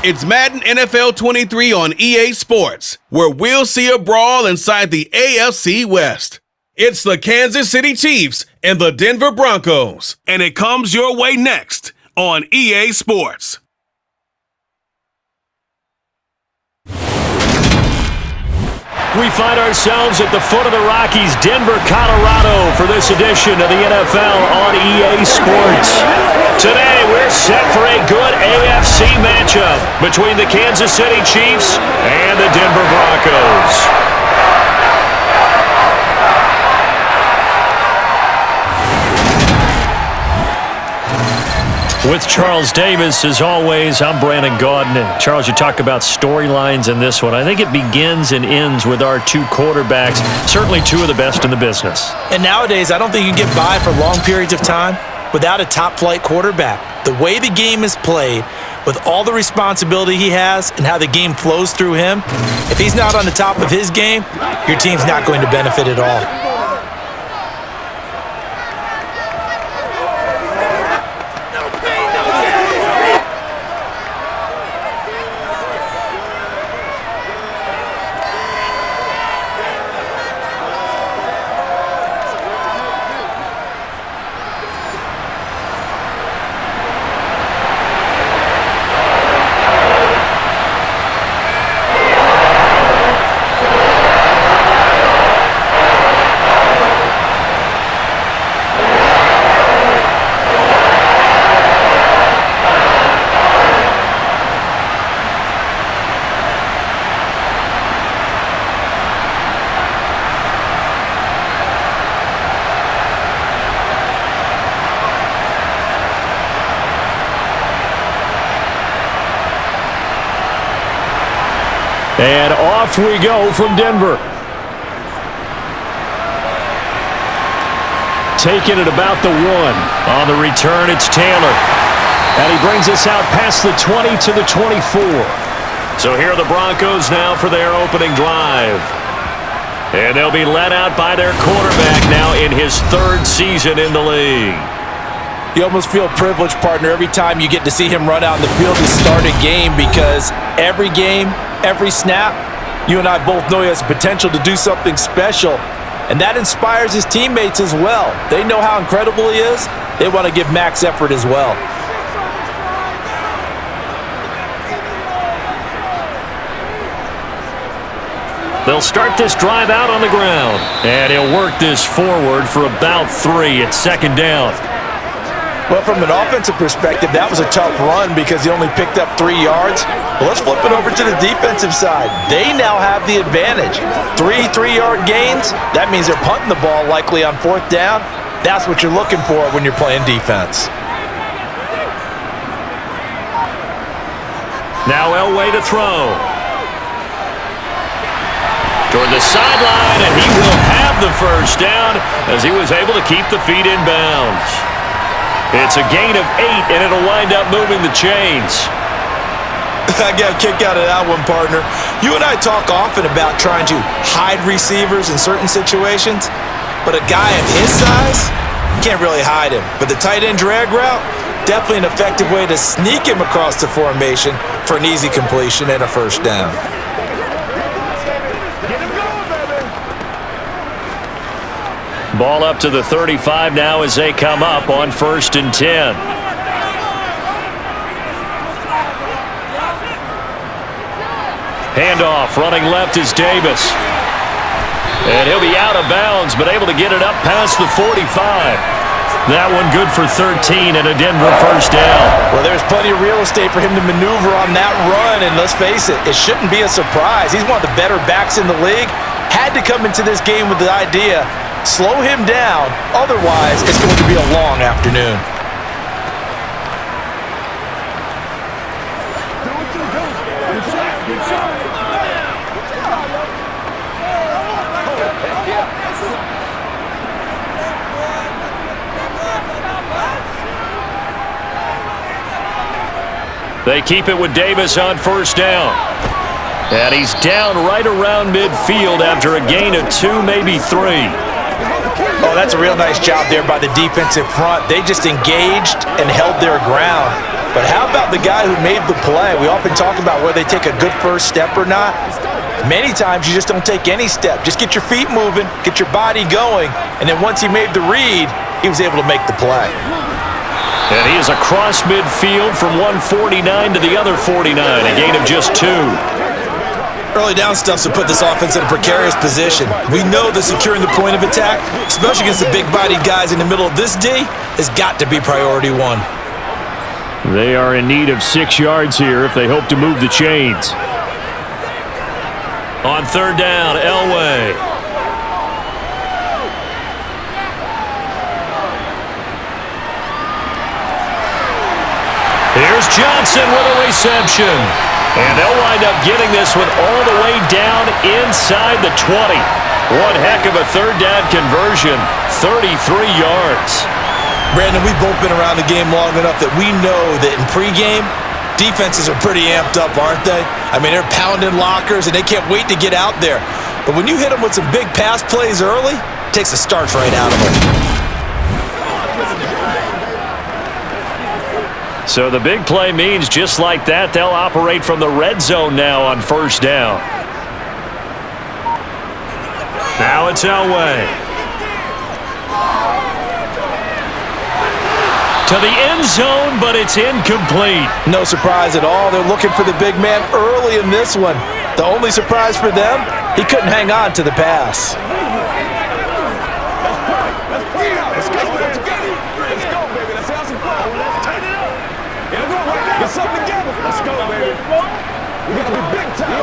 It's Madden NFL 23 on EA Sports, where we'll see a brawl inside the AFC West. It's the Kansas City Chiefs and the Denver Broncos, and it comes your way next on EA Sports. We find ourselves at the foot of the Rockies, Denver, Colorado, for this edition of the NFL on EA Sports. Today, we're set for a good AFC matchup between the Kansas City Chiefs and the Denver Broncos. With Charles Davis, as always, I'm Brandon Gaudin. Charles, you talk about storylines in this one. I think it begins and ends with our two quarterbacks, certainly two of the best in the business. And nowadays, I don't think you can get by for long periods of time without a top-flight quarterback. The way the game is played, with all the responsibility he has and how the game flows through him, if he's not on the top of his game, your team's not going to benefit at all. And off we go from Denver. Taking it about the 1. On the return, it's Taylor. And he brings us out past the 20 to the 24. So here are the Broncos now for their opening drive. And they'll be led out by their quarterback now in his 3rd season in the league. You almost feel privileged, partner, every time you get to see him run out in the field to start a game, because every game, every snap, you and I both know he has potential to do something special, and that inspires his teammates as well. They know how incredible he is. They want to give max effort as well. They'll start this drive out on the ground, and he'll work this forward for about 3 at 2nd down. Well, from an offensive perspective, that was a tough run because he only picked up 3 yards. Well, let's flip it over to the defensive side. They now have the advantage. 3 3-yard gains, that means they're punting the ball likely on 4th down. That's what you're looking for when you're playing defense. Now Elway to throw. Toward the sideline, and he will have the 1st down as he was able to keep the feet in bounds. It's a gain of 8, and it'll wind up moving the chains. I got a kick out of that one, partner. You and I talk often about trying to hide receivers in certain situations, but a guy of his size, can't really hide him. But the tight end drag route, definitely an effective way to sneak him across the formation for an easy completion and a 1st down. Ball up to the 35 now as they come up on 1st and 10. Handoff, running left is Davis. And he'll be out of bounds, but able to get it up past the 45. That one good for 13 and a Denver 1st down. Well, there's plenty of real estate for him to maneuver on that run, and let's face it, it shouldn't be a surprise. He's one of the better backs in the league. Had to come into this game with the idea, slow him down, otherwise it's going to be a long afternoon. They keep it with Davis on 1st down. And he's down right around midfield after a gain of 2, maybe 3. Oh, that's a real nice job there by the defensive front. They just engaged and held their ground. But how about the guy who made the play? We often talk about whether they take a good first step or not. Many times you just don't take any step. Just get your feet moving, get your body going, and then once he made the read, he was able to make the play. And he is across midfield from one 49 to the other 49, a gain of just 2. Early down stuff's to put this offense in a precarious position. We know that securing the point of attack, especially against the big-bodied guys in the middle of this D, has got to be priority one. They are in need of 6 yards here if they hope to move the chains. On third down, Elway. Here's Johnson with a reception. And they'll wind up getting this one all the way down inside the 20. One heck of a third down conversion, 33 yards. Brandon, we've both been around the game long enough that we know that in pregame, defenses are pretty amped up, aren't they? I mean, they're pounding lockers, and they can't wait to get out there. But when you hit them with some big pass plays early, it takes the starch right out of them. So the big play means just like that, they'll operate from the red zone now on first down. Now it's Elway. To the end zone, but it's incomplete. No surprise at all. They're looking for the big man early in this one. The only surprise for them, he couldn't hang on to the pass. Let's go, baby. We got to be big time.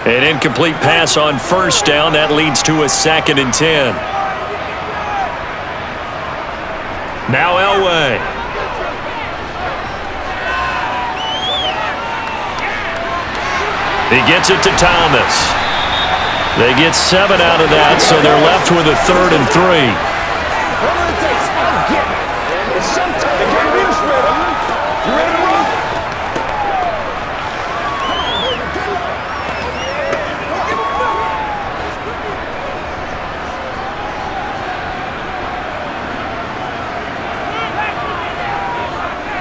An incomplete pass on first down. That leads to a 2nd and 10. Now Elway. He gets it to Thomas. They get 7 out of that, so they're left with a 3rd and 3.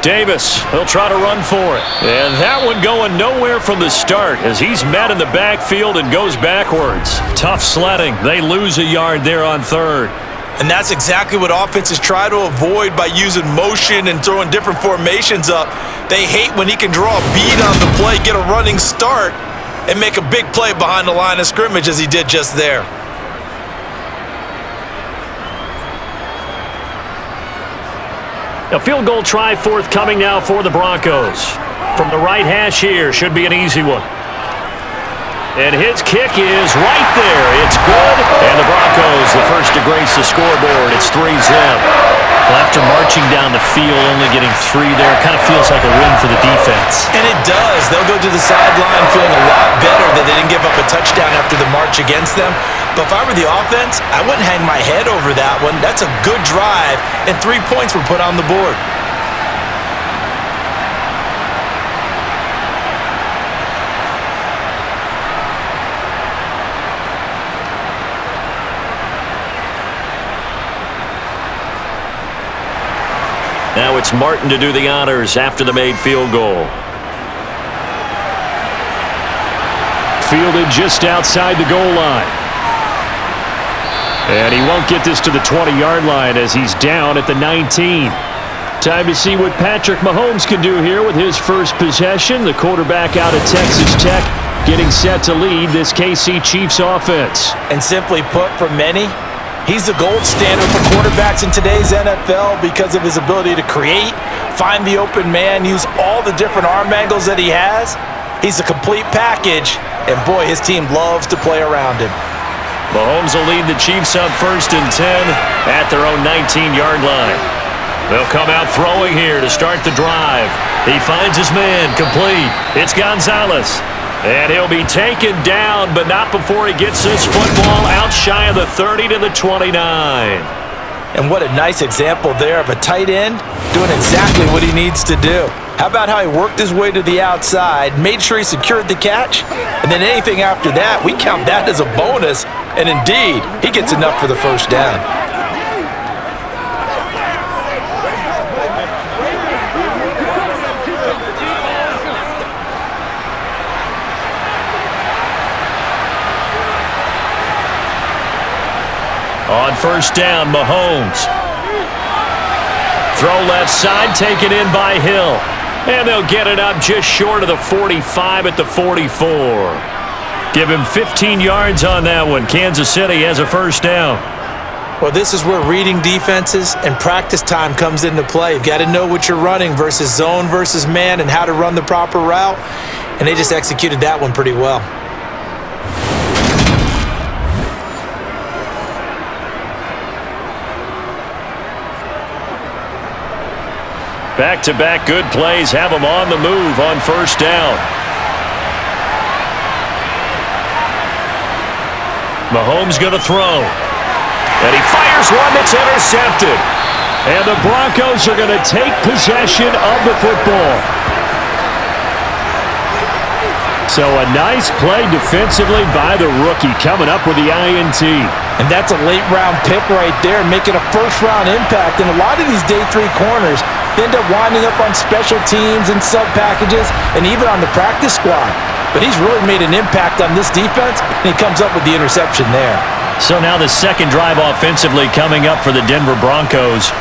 Davis, he'll try to run for it. And that one going nowhere from the start as he's met in the backfield and goes backwards. Tough sledding. They lose a yard there on 3rd. And that's exactly what offenses try to avoid by using motion and throwing different formations up. They hate when he can draw a bead on the play, get a running start, and make a big play behind the line of scrimmage as he did just there. A field goal try forthcoming now for the Broncos. From the right hash here, should be an easy one. And his kick is right there. It's good. And the Broncos, the first to grace the scoreboard. It's 3-0. Well, after marching down the field, only getting 3 there, kind of feels like a win for the defense. And it does. They'll go to the sideline feeling a lot better that they didn't give up a touchdown after the march against them. But if I were the offense, I wouldn't hang my head over that one. That's a good drive, and 3 points were put on the board. Now it's Martin to do the honors after the made field goal. Fielded just outside the goal line. And he won't get this to the 20-yard line as he's down at the 19. Time to see what Patrick Mahomes can do here with his first possession. The quarterback out of Texas Tech getting set to lead this KC Chiefs offense. And simply put, for many, he's the gold standard for quarterbacks in today's NFL because of his ability to create, find the open man, use all the different arm angles that he has. He's a complete package, and boy, his team loves to play around him. Mahomes will lead the Chiefs up 1st and 10 at their own 19-yard line. They'll come out throwing here to start the drive. He finds his man, complete. It's Gonzalez. And he'll be taken down, but not before he gets this football out shy of the 30 to the 29. And what a nice example there of a tight end doing exactly what he needs to do. How about how he worked his way to the outside, made sure he secured the catch, and then anything after that, we count that as a bonus. And indeed, he gets enough for the first down. On first down, Mahomes. Throw left side, taken in by Hill. And they'll get it up just short of the 45 at the 44. Give him 15 yards on that one. Kansas City has a first down. Well, this is where reading defenses and practice time comes into play. You've got to know what you're running versus zone versus man and how to run the proper route. And they just executed that one pretty well. Back-to-back good plays have them on the move on first down. Mahomes going to throw. And he fires one that's intercepted. And the Broncos are going to take possession of the football. So a nice play defensively by the rookie coming up with the INT. And that's a late-round pick right there, making a first-round impact. And a lot of these day 3 corners end up winding up on special teams and sub-packages and even on the practice squad. But he's really made an impact on this defense, and he comes up with the interception there. So now the second drive offensively coming up for the Denver Broncos.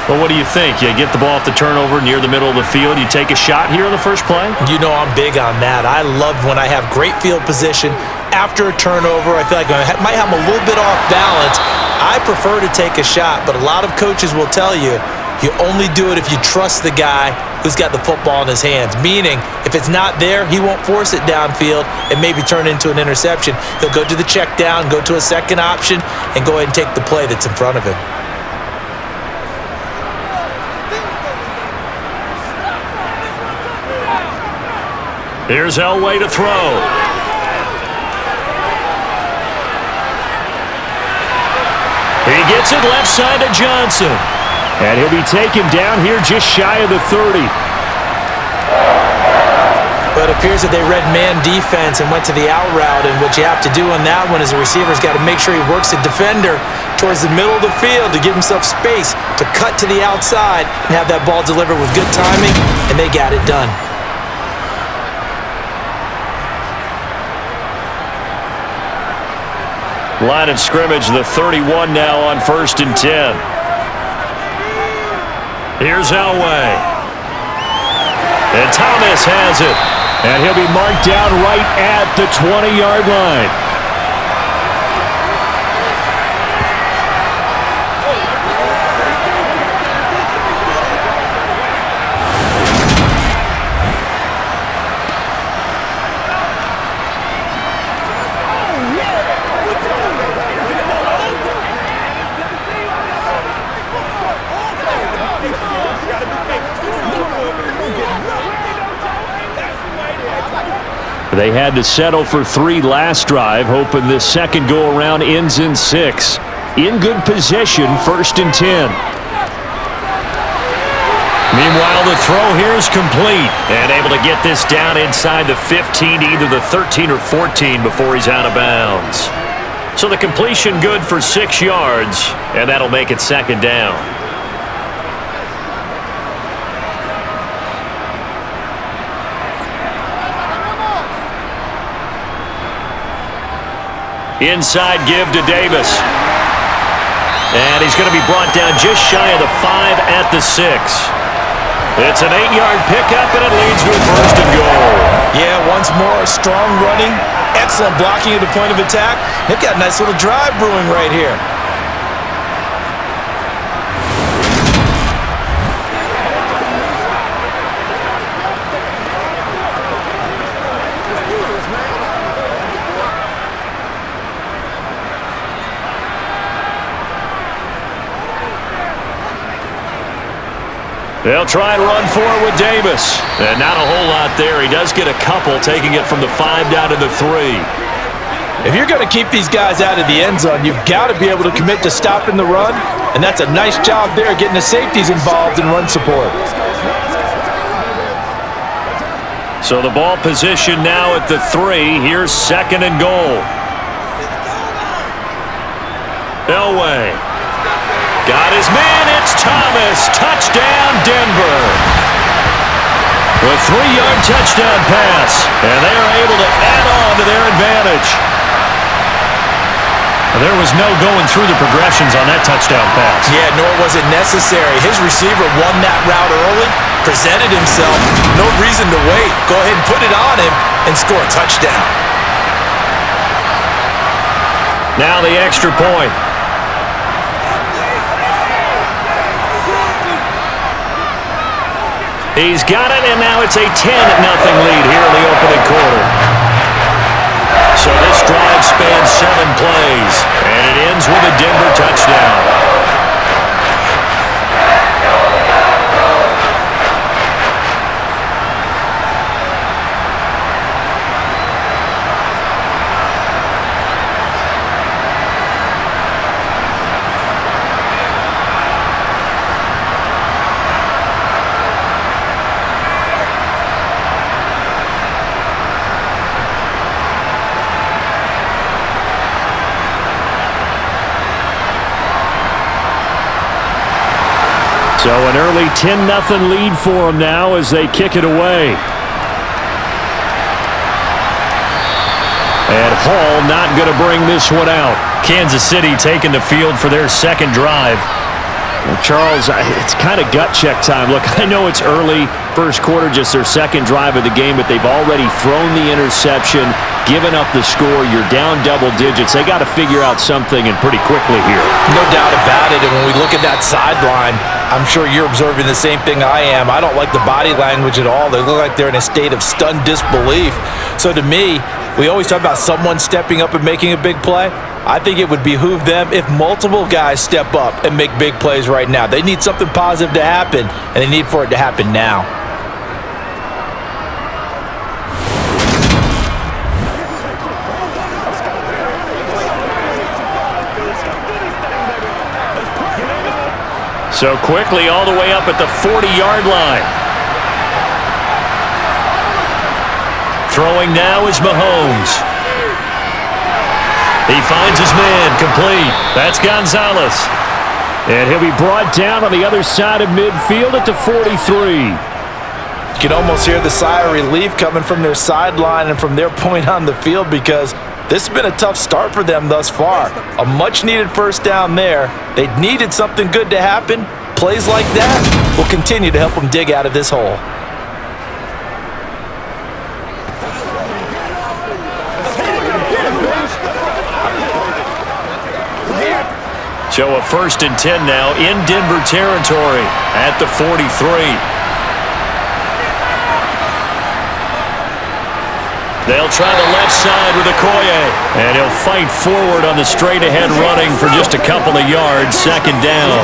Well, what do you think? You get the ball off the turnover near the middle of the field. You take a shot here on the first play? You know I'm big on that. I love when I have great field position after a turnover. I feel like I might have them a little bit off balance. I prefer to take a shot, but a lot of coaches will tell you, you only do it if you trust the guy who's got the football in his hands. Meaning, if it's not there, he won't force it downfield and maybe turn into an interception. He'll go to the check down, go to a second option, and go ahead and take the play that's in front of him. Here's Elway to throw. He gets it left side to Johnson. And he'll be taken down here just shy of the 30. But it appears that they read man defense and went to the out route, and what you have to do on that one is the receiver's got to make sure he works the defender towards the middle of the field to give himself space to cut to the outside and have that ball delivered with good timing, and they got it done. Line of scrimmage, the 31 now on 1st and 10. Here's Elway. And Thomas has it. And he'll be marked down right at the 20-yard line. They had to settle for 3 last drive, hoping this second go-around ends in 6. In good position, 1st and 10. Meanwhile, the throw here is complete. And able to get this down inside the 15 to either the 13 or 14 before he's out of bounds. So the completion good for 6 yards, and that'll make it 2nd down. Inside give to Davis. And he's going to be brought down just shy of the 5 at the 6. It's an 8-yard pickup, and it leads to a 1st and goal. Yeah, once more, strong running, excellent blocking at the point of attack. They've got a nice little drive brewing right here. They'll try and run for it with Davis. And not a whole lot there. He does get a couple, taking it from the 5 down to the 3. If you're going to keep these guys out of the end zone, you've got to be able to commit to stopping the run, and that's a nice job there getting the safeties involved in run support. So the ball position now at the 3. Here's 2nd and goal. Elway. Got his man, it's Thomas. Touchdown, Denver. A 3-yard touchdown pass, and they are able to add on to their advantage. There was no going through the progressions on that touchdown pass. Yeah, nor was it necessary. His receiver won that route early, presented himself, no reason to wait. Go ahead and put it on him and score a touchdown. Now the extra point. He's got it, and now it's a 10-0 lead here in the opening quarter. So this drive spans 7 plays, and it ends with a Denver touchdown. So an early 10-0 lead for them now as they kick it away. And Hall not going to bring this one out. Kansas City taking the field for their second drive. Well, Charles, it's kind of gut check time. Look, I know it's early, first quarter, just their second drive of the game, but they've already thrown the interception, given up the score. You're down double digits. They got to figure out something, and pretty quickly here. No doubt about it, and when we look at that sideline, I'm sure you're observing the same thing I am. I don't like the body language at all. They look like they're in a state of stunned disbelief. So to me, we always talk about someone stepping up and making a big play. I think it would behoove them if multiple guys step up and make big plays right now. They need something positive to happen, and they need for it to happen now. So quickly all the way up at the 40-yard line. Throwing now is Mahomes. He finds his man, complete. That's Gonzalez. And he'll be brought down on the other side of midfield at the 43. You can almost hear the sigh of relief coming from their sideline and from their point on the field, because this has been a tough start for them thus far. A much-needed first down there. They needed something good to happen. Plays like that will continue to help them dig out of this hole. So a 1st and 10 now in Denver territory at the 43. They'll try the left side with Okoye. And he'll fight forward on the straight-ahead running for just a couple of yards. 2nd down.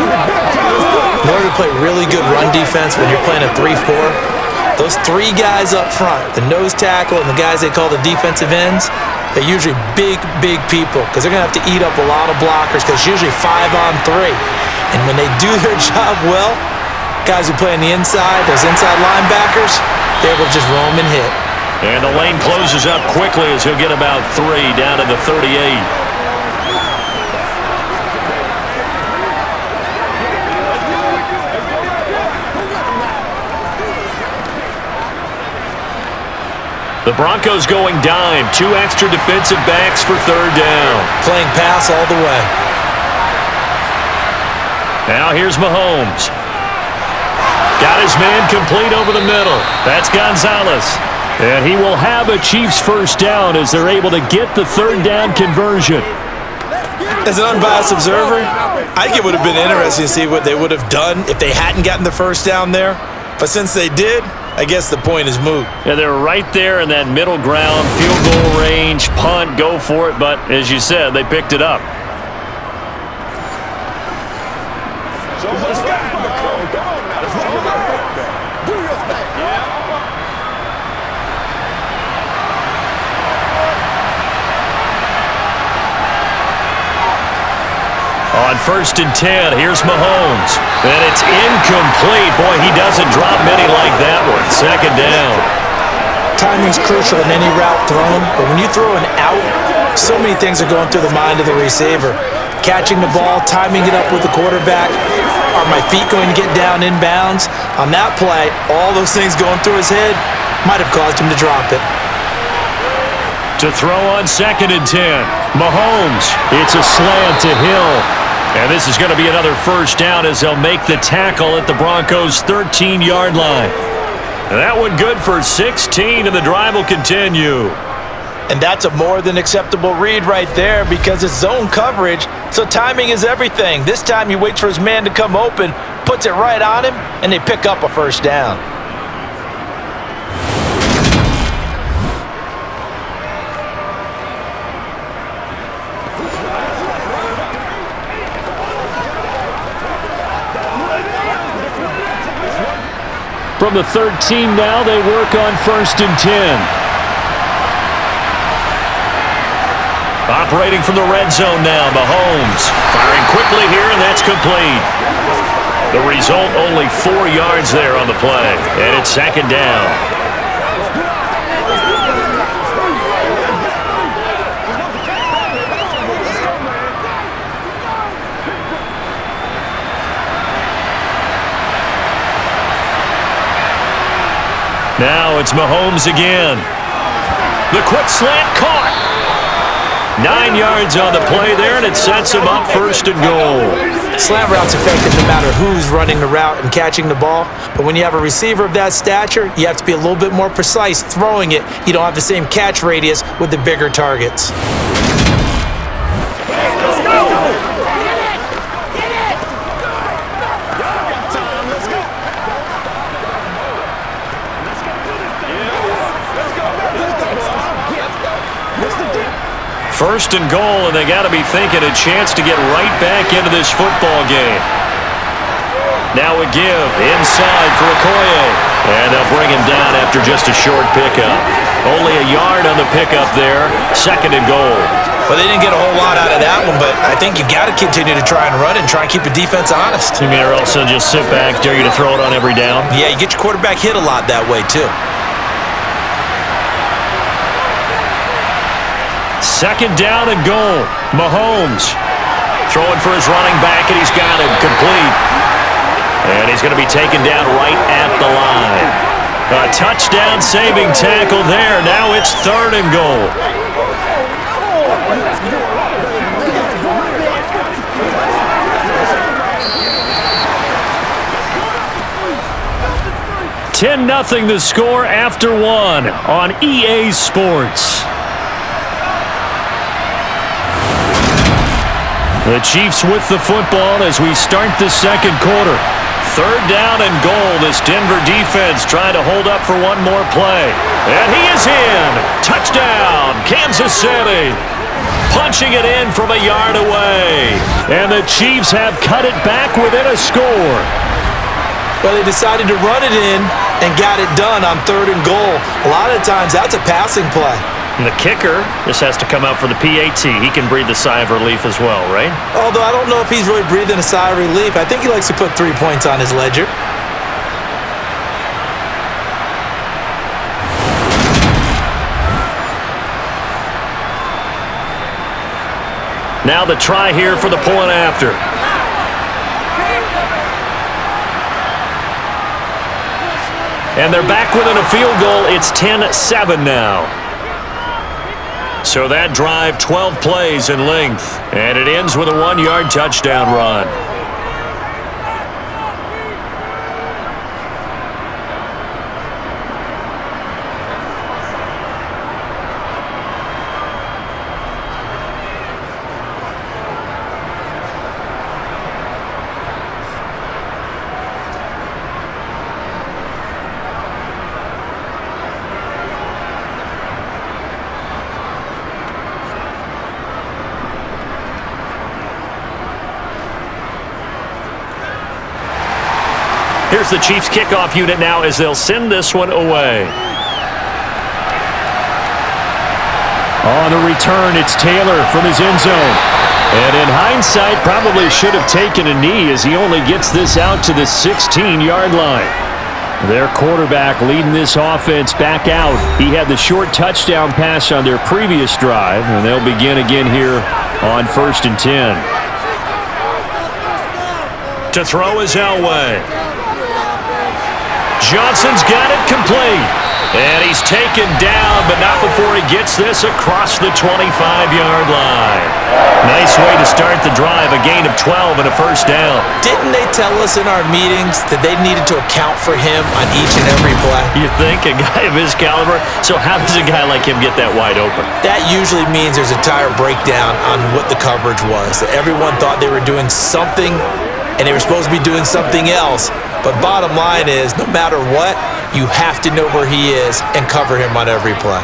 In order to play really good run defense when you're playing a 3-4, those 3 guys up front, the nose tackle and the guys they call the defensive ends, they're usually big, big people, because they're going to have to eat up a lot of blockers, because it's usually 5-on-3. And when they do their job well, guys who play on the inside, those inside linebackers, they're able to just roam and hit. And the lane closes up quickly as he'll get about 3 down to the 38. The Broncos going dime. 2 extra defensive backs for 3rd down. Playing pass all the way. Now here's Mahomes. Got his man complete over the middle. That's Gonzalez. And he will have a Chiefs first down as they're able to get the 3rd down conversion. As an unbiased observer, I think it would have been interesting to see what they would have done if they hadn't gotten the first down there. But since they did, I guess the point is moot. Yeah, they're right there in that middle ground, field goal range, punt, go for it. But as you said, they picked it up. On 1st and 10, here's Mahomes. And it's incomplete. Boy, he doesn't drop many like that one. 2nd down. Timing's crucial in any route thrown, but when you throw an out, so many things are going through the mind of the receiver. Catching the ball, timing it up with the quarterback. Are my feet going to get down inbounds? On that play, all those things going through his head might have caused him to drop it. To To throw on 2nd and 10. Mahomes. It's a slant to Hill. And this is going to be another first down as they'll make the tackle at the Broncos' 13-yard line. And that one good for 16, and the drive will continue. And that's a more than acceptable read right there because it's zone coverage, so timing is everything. This time he waits for his man to come open, puts it right on him, and they pick up a first down. From the 13 now, they work on 1st and 10. Operating from the red zone now, Mahomes. Firing quickly here, and that's complete. The result, only 4 yards there on the play. And it's 2nd down. Now it's Mahomes again. The quick slant caught. 9 yards on the play there, and it sets him up 1st and goal. Slant route's effective no matter who's running the route and catching the ball. But when you have a receiver of that stature, you have to be a little bit more precise throwing it. You don't have the same catch radius with the bigger targets. First and goal, and they got to be thinking a chance to get right back into this football game. Now a give inside for Okoye, and they'll bring him down after just a short pickup. Only a yard on the pickup there. 2nd and goal. Well, they didn't get a whole lot out of that one, but I think you've got to continue to try and run and try and keep the defense honest. You mean or else they'll just sit back, dare you to throw it on every down? Yeah, you get your quarterback hit a lot that way, too. 2nd down and goal. Mahomes throwing for his running back, and he's got it complete. And he's going to be taken down right at the line. A touchdown-saving tackle there. Now it's 3rd and goal. $10-0 the score after 1 on EA Sports. The Chiefs with the football as we start the 2nd quarter. 3rd down and goal. This Denver defense trying to hold up for one more play. And he is in. Touchdown, Kansas City. Punching it in from a yard away. And the Chiefs have cut it back within a score. Well, they decided to run it in and got it done on 3rd and goal. A lot of times that's a passing play. And the kicker just has to come out for the PAT. He can breathe a sigh of relief as well, right? Although I don't know if he's really breathing a sigh of relief. I think he likes to put 3 points on his ledger. Now the try here for the point after. And they're back within a field goal. It's 10-7 now. So that drive, 12 plays in length. And it ends with a 1-yard touchdown run. Here's the Chiefs kickoff unit now as they'll send this one away. On the return, it's Taylor from his end zone. And in hindsight, probably should have taken a knee as he only gets this out to the 16-yard line. Their quarterback leading this offense back out. He had the short touchdown pass on their previous drive, and they'll begin again here on 1st and 10. To throw is Elway. Johnson's got it complete. And he's taken down, but not before he gets this across the 25-yard line. Nice way to start the drive, a gain of 12 and a first down. Didn't they tell us in our meetings that they needed to account for him on each and every play? You think, a guy of his caliber? So how does a guy like him get that wide open? That usually means there's a tire breakdown on what the coverage was. That everyone thought they were doing something, and they were supposed to be doing something else. But bottom line is, no matter what, you have to know where he is and cover him on every play.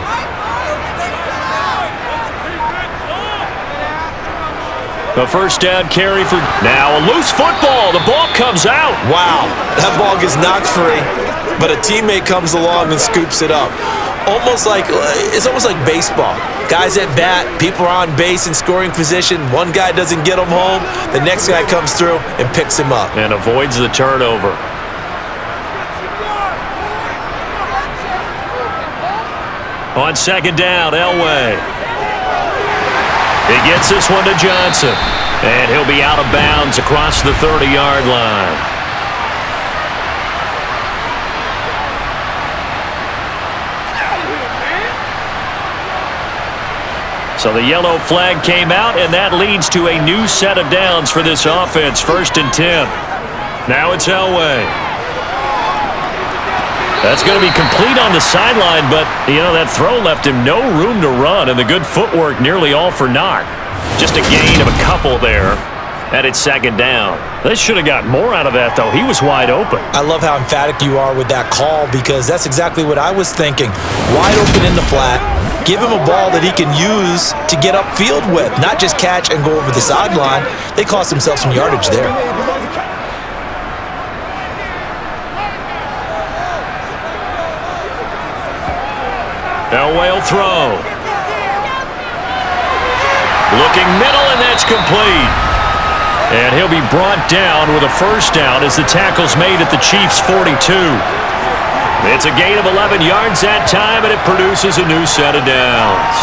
The first down carry for now a loose football. The ball comes out. Wow, that ball gets knocked free, but a teammate comes along and scoops it up. It's almost like baseball. Guys at bat, people are on base in scoring position. One guy doesn't get him home. The next guy comes through and picks him up. And avoids the turnover. On second down, Elway. He gets this one to Johnson. And he'll be out of bounds across the 30-yard line. So the yellow flag came out, and that leads to a new set of downs for this offense. 1st and 10. Now it's Elway. That's going to be complete on the sideline, but, that throw left him no room to run, and the good footwork nearly all for naught. Just a gain of a couple there, and it's second down. They should have got more out of that, though. He was wide open. I love how emphatic you are with that call, because that's exactly what I was thinking. Wide open in the flat. Give him a ball that he can use to get upfield with, not just catch and go over the sideline. They cost themselves some yardage there. Elway will throw. Looking middle, and that's complete. And he'll be brought down with a first down as the tackle's made at the Chiefs' 42. It's a gain of 11 yards that time, and it produces a new set of downs.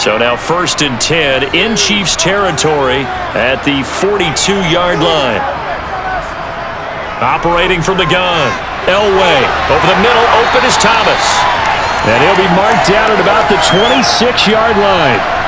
So now 1st and 10 in Chiefs territory at the 42-yard line. Operating from the gun. Elway over the middle, open is Thomas. And he'll be marked down at about the 26-yard line.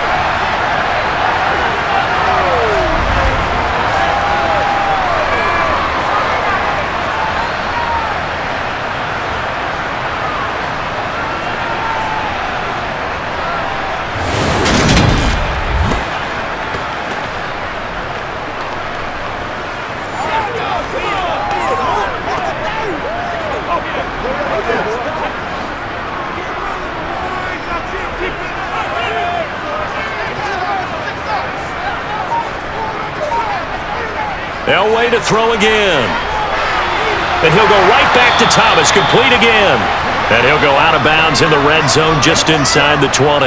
Elway to throw again. And he'll go right back to Thomas, complete again. And he'll go out of bounds in the red zone just inside the 20.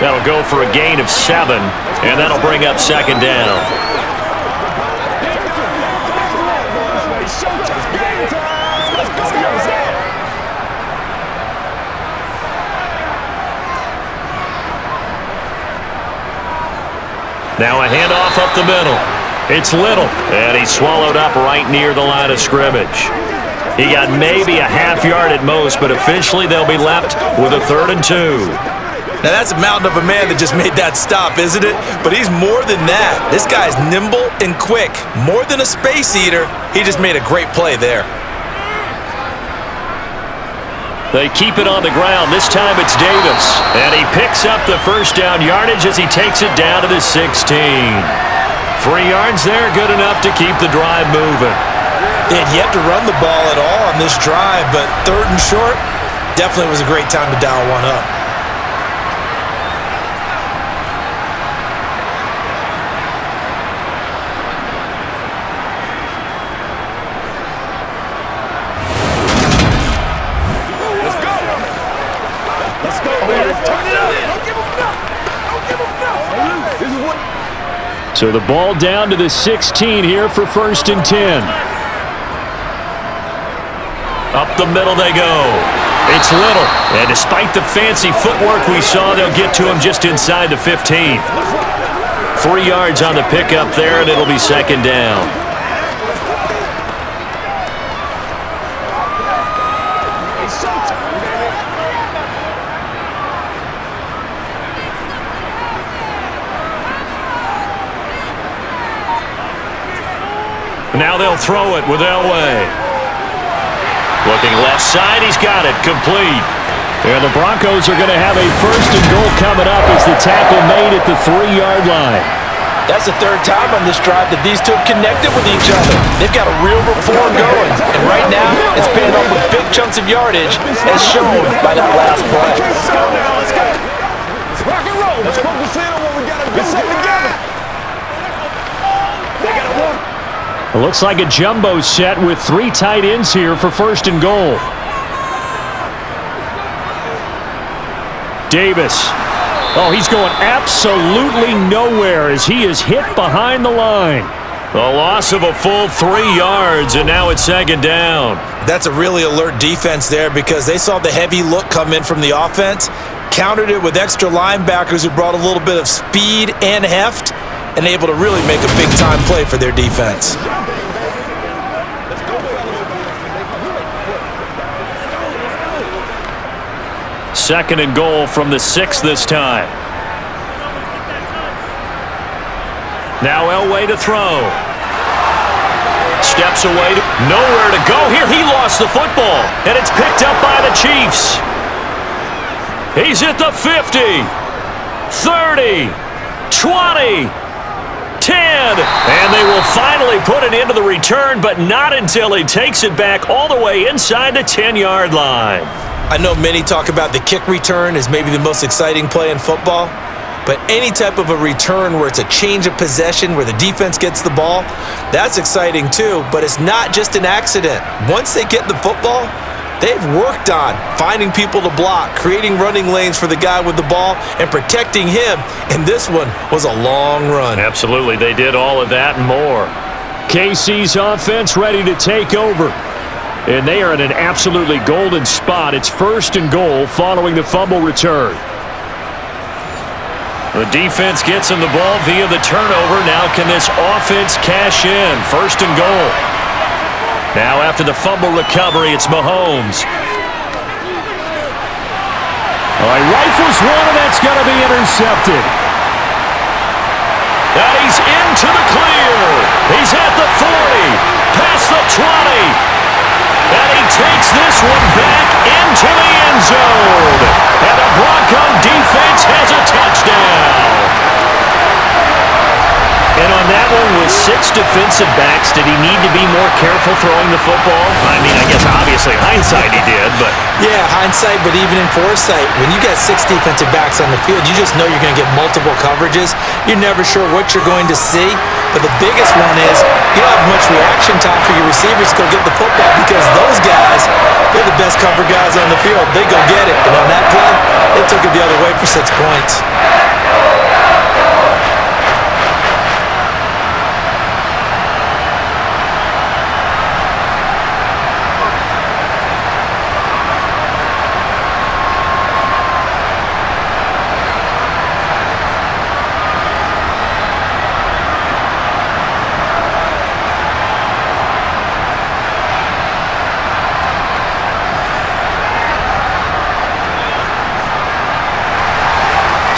That'll go for a gain of 7, and that'll bring up second down. Now a handoff up the middle. It's Little, and he's swallowed up right near the line of scrimmage. He got maybe a half yard at most, but officially they'll be left with a 3rd and 2. Now that's a mountain of a man that just made that stop, isn't it? But he's more than that. This guy's nimble and quick. More than a space eater, he just made a great play there. They keep it on the ground. This time it's Davis. And he picks up the first down yardage as he takes it down to the 16. 3 yards there, good enough to keep the drive moving. They had yet to run the ball at all on this drive, but 3rd and short definitely was a great time to dial one up. Let's go, baby. Turn it up. Don't give him enough. Don't give him enough. This is what. So the ball down to the 16 here for 1st and 10. Up the middle they go. It's Little. And despite the fancy footwork we saw, they'll get to him just inside the 15. 3 yards on the pickup there, and it'll be second down. Now they'll throw it with Elway. Looking left side, he's got it, complete. And the Broncos are going to have a first and goal coming up as the tackle made at the 3-yard line. That's the third time on this drive that these two have connected with each other. They've got a real rapport going. And right now, it's paying off with big chunks of yardage, as shown by that last play. Let's go now, let's go. Let's rock and roll. Let's focus in on what we got to do together. They got to work. It looks like a jumbo set with 3 tight ends here for first and goal. Davis. Oh, he's going absolutely nowhere as he is hit behind the line. The loss of a full 3 yards, and now it's second down. That's a really alert defense there because they saw the heavy look come in from the offense, countered it with extra linebackers who brought a little bit of speed and heft, and able to really make a big-time play for their defense. Second and goal from the 6 this time. Now Elway to throw. Steps away, nowhere to go here. He lost the football, and it's picked up by the Chiefs. He's at the 50, 30, 20, 10, and they will finally put it into the return, but not until he takes it back all the way inside the 10-yard line. I know many talk about the kick return as maybe the most exciting play in football, but any type of a return where it's a change of possession, where the defense gets the ball, that's exciting too, but it's not just an accident. Once they get the football, they've worked on finding people to block, creating running lanes for the guy with the ball, and protecting him, and this one was a long run. Absolutely, they did all of that and more. KC's offense ready to take over. And they are in an absolutely golden spot. It's first and goal following the fumble return. The defense gets him the ball via the turnover. Now can this offense cash in? First and goal. Now after the fumble recovery, it's Mahomes. All right, rifles one, and that's going to be intercepted. And he's into the clear. He's at the 40, past the 20. And he takes this one back into the end zone. And the Bronco defense has a touchdown. And on that one, with 6 defensive backs, did he need to be more careful throwing the football? I mean, I guess obviously hindsight he did, but... Yeah, hindsight, but even in foresight, when you got 6 defensive backs on the field, you just know you're going to get multiple coverages. You're never sure what you're going to see. But the biggest one is you don't have much reaction time for your receivers to go get the football because those guys, they're the best cover guys on the field. They go get it. And on that play, they took it the other way for 6 points.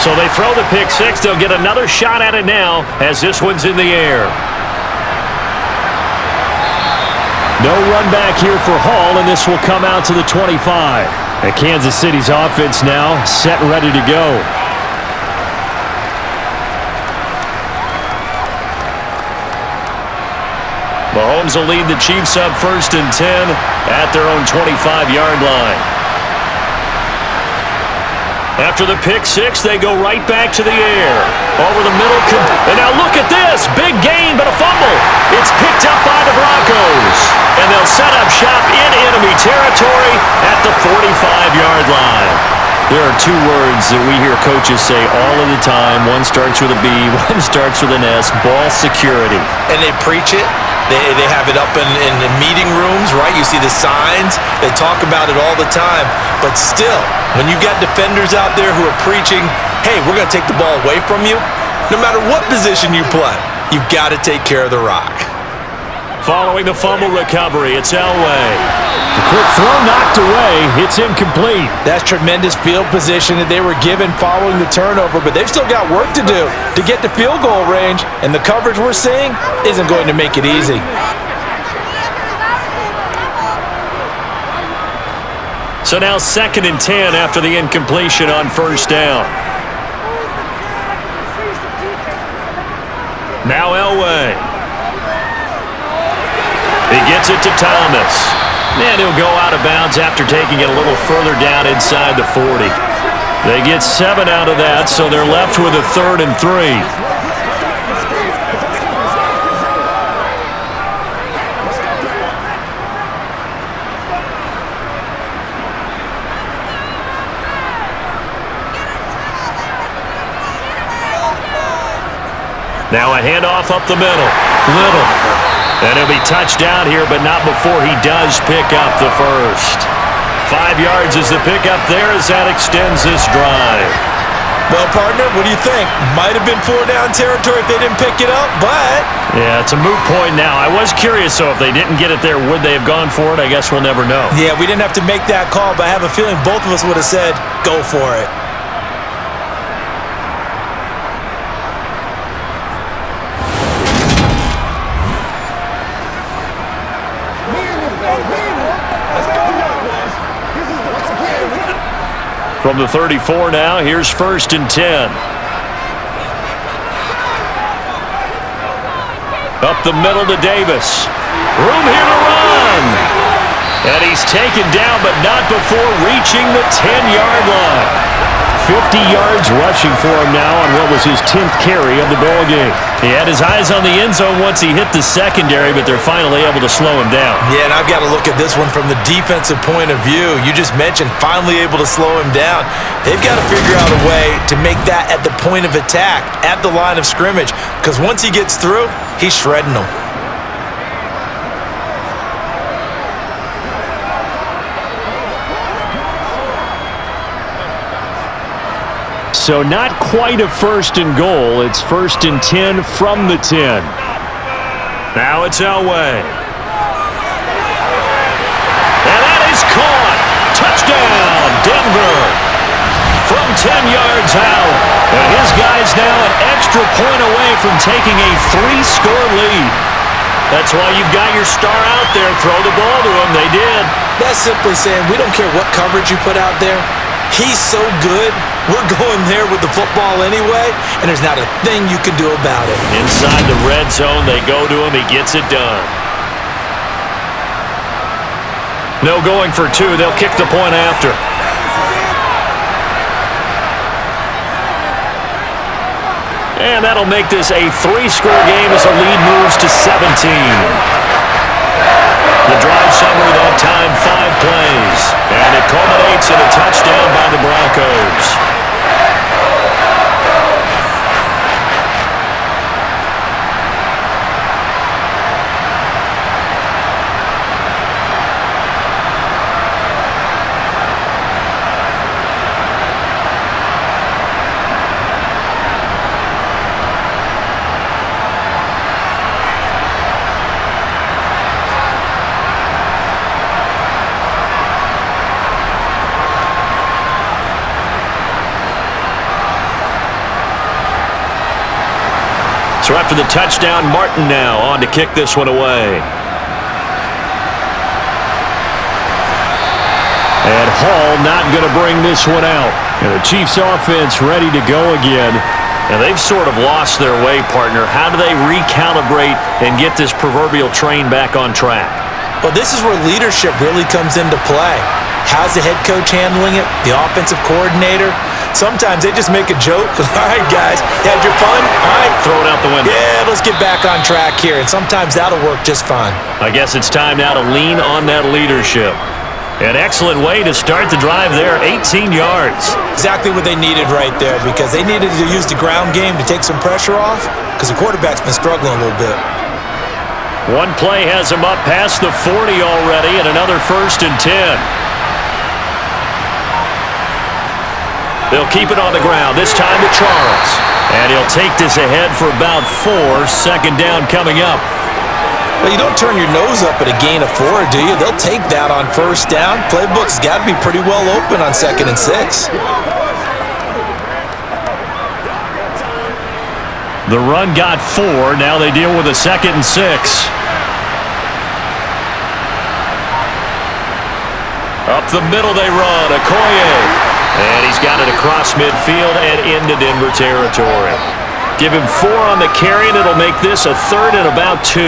So they throw the pick 6. They'll get another shot at it now as this one's in the air. No run back here for Hall, and this will come out to the 25. And Kansas City's offense now set and ready to go. Mahomes will lead the Chiefs up first and 10 at their own 25-yard line. After the pick 6, they go right back to the air. Over the middle. And now look at this. Big gain, but a fumble. It's picked up by the Broncos. And they'll set up shop in enemy territory at the 45-yard line. There are 2 words that we hear coaches say all of the time. One starts with a B, one starts with an S. Ball security. And they preach it. They have it up in the meeting rooms, right? You see the signs. They talk about it all the time. But still, when you got defenders out there who are preaching, hey, we're going to take the ball away from you, no matter what position you play, you've got to take care of the rock. Following the fumble recovery, it's Elway. The quick throw knocked away. It's incomplete. That's tremendous field position that they were given following the turnover, but they've still got work to do to get to field goal range, and the coverage we're seeing isn't going to make it easy. So now 2nd and 10 after the incompletion on first down. Now Elway. He gets it to Thomas. And he'll go out of bounds after taking it a little further down inside the 40. They get 7 out of that, so they're left with a 3rd and 3. Now a handoff up the middle. Little. And he'll be touched down here, but not before he does pick up the first. 5 yards is the pickup there as that extends this drive. Well, partner, what do you think? Might have been 4-down territory if they didn't pick it up, but... Yeah, it's a moot point now. I was curious, so if they didn't get it there, would they have gone for it? I guess we'll never know. Yeah, we didn't have to make that call, but I have a feeling both of us would have said, go for it. From the 34 now, here's 1st and 10. Up the middle to Davis. Room here to run. And he's taken down, but not before reaching the 10-yard line. 50 yards rushing for him now on what was his 10th carry of the ball game. He had his eyes on the end zone once he hit the secondary, but they're finally able to slow him down. Yeah, and I've got to look at this one from the defensive point of view. You just mentioned finally able to slow him down. They've got to figure out a way to make that at the point of attack, at the line of scrimmage, because once he gets through, he's shredding them. So not quite a 1st and goal. It's 1st and 10 from the 10. Now it's Elway. And that is caught. Touchdown, Denver. From 10 yards out. And his guy's now an extra point away from taking a 3-score lead. That's why you've got your star out there. Throw the ball to him. They did. That's simply saying we don't care what coverage you put out there. He's so good, we're going there with the football anyway, and there's not a thing you can do about it. Inside the red zone, they go to him. He gets it done. No going for 2. They'll kick the point after. And that'll make this a 3-score game as the lead moves to 17. The drive summary that time, 5 plays. And it culminates in a touchdown by the Broncos. So after the touchdown, Martin now on to kick this one away. And Hall not going to bring this one out. And the Chiefs offense ready to go again. And they've sort of lost their way, partner. How do they recalibrate and get this proverbial train back on track? Well, this is where leadership really comes into play. How's the head coach handling it? The offensive coordinator? Sometimes they just make a joke. All right, guys, had your fun? All right. Throw it out the window. Yeah, let's get back on track here. And sometimes that'll work just fine. I guess it's time now to lean on that leadership. An excellent way to start the drive there, 18 yards. Exactly what they needed right there, because they needed to use the ground game to take some pressure off, because the quarterback's been struggling a little bit. One play has him up past the 40 already, and another 1st and 10. They'll keep it on the ground, this time to Charles. And he'll take this ahead for about 4. Second down coming up. Well, you don't turn your nose up at a gain of 4, do you? They'll take that on 1st down. Playbook's got to be pretty well open on 2nd and 6. The run got 4. Now they deal with a 2nd and 6. Up the middle they run. Okoye. And he's got it across midfield and into Denver territory. Give him 4 on the carry, and it'll make this a 3rd and about 2.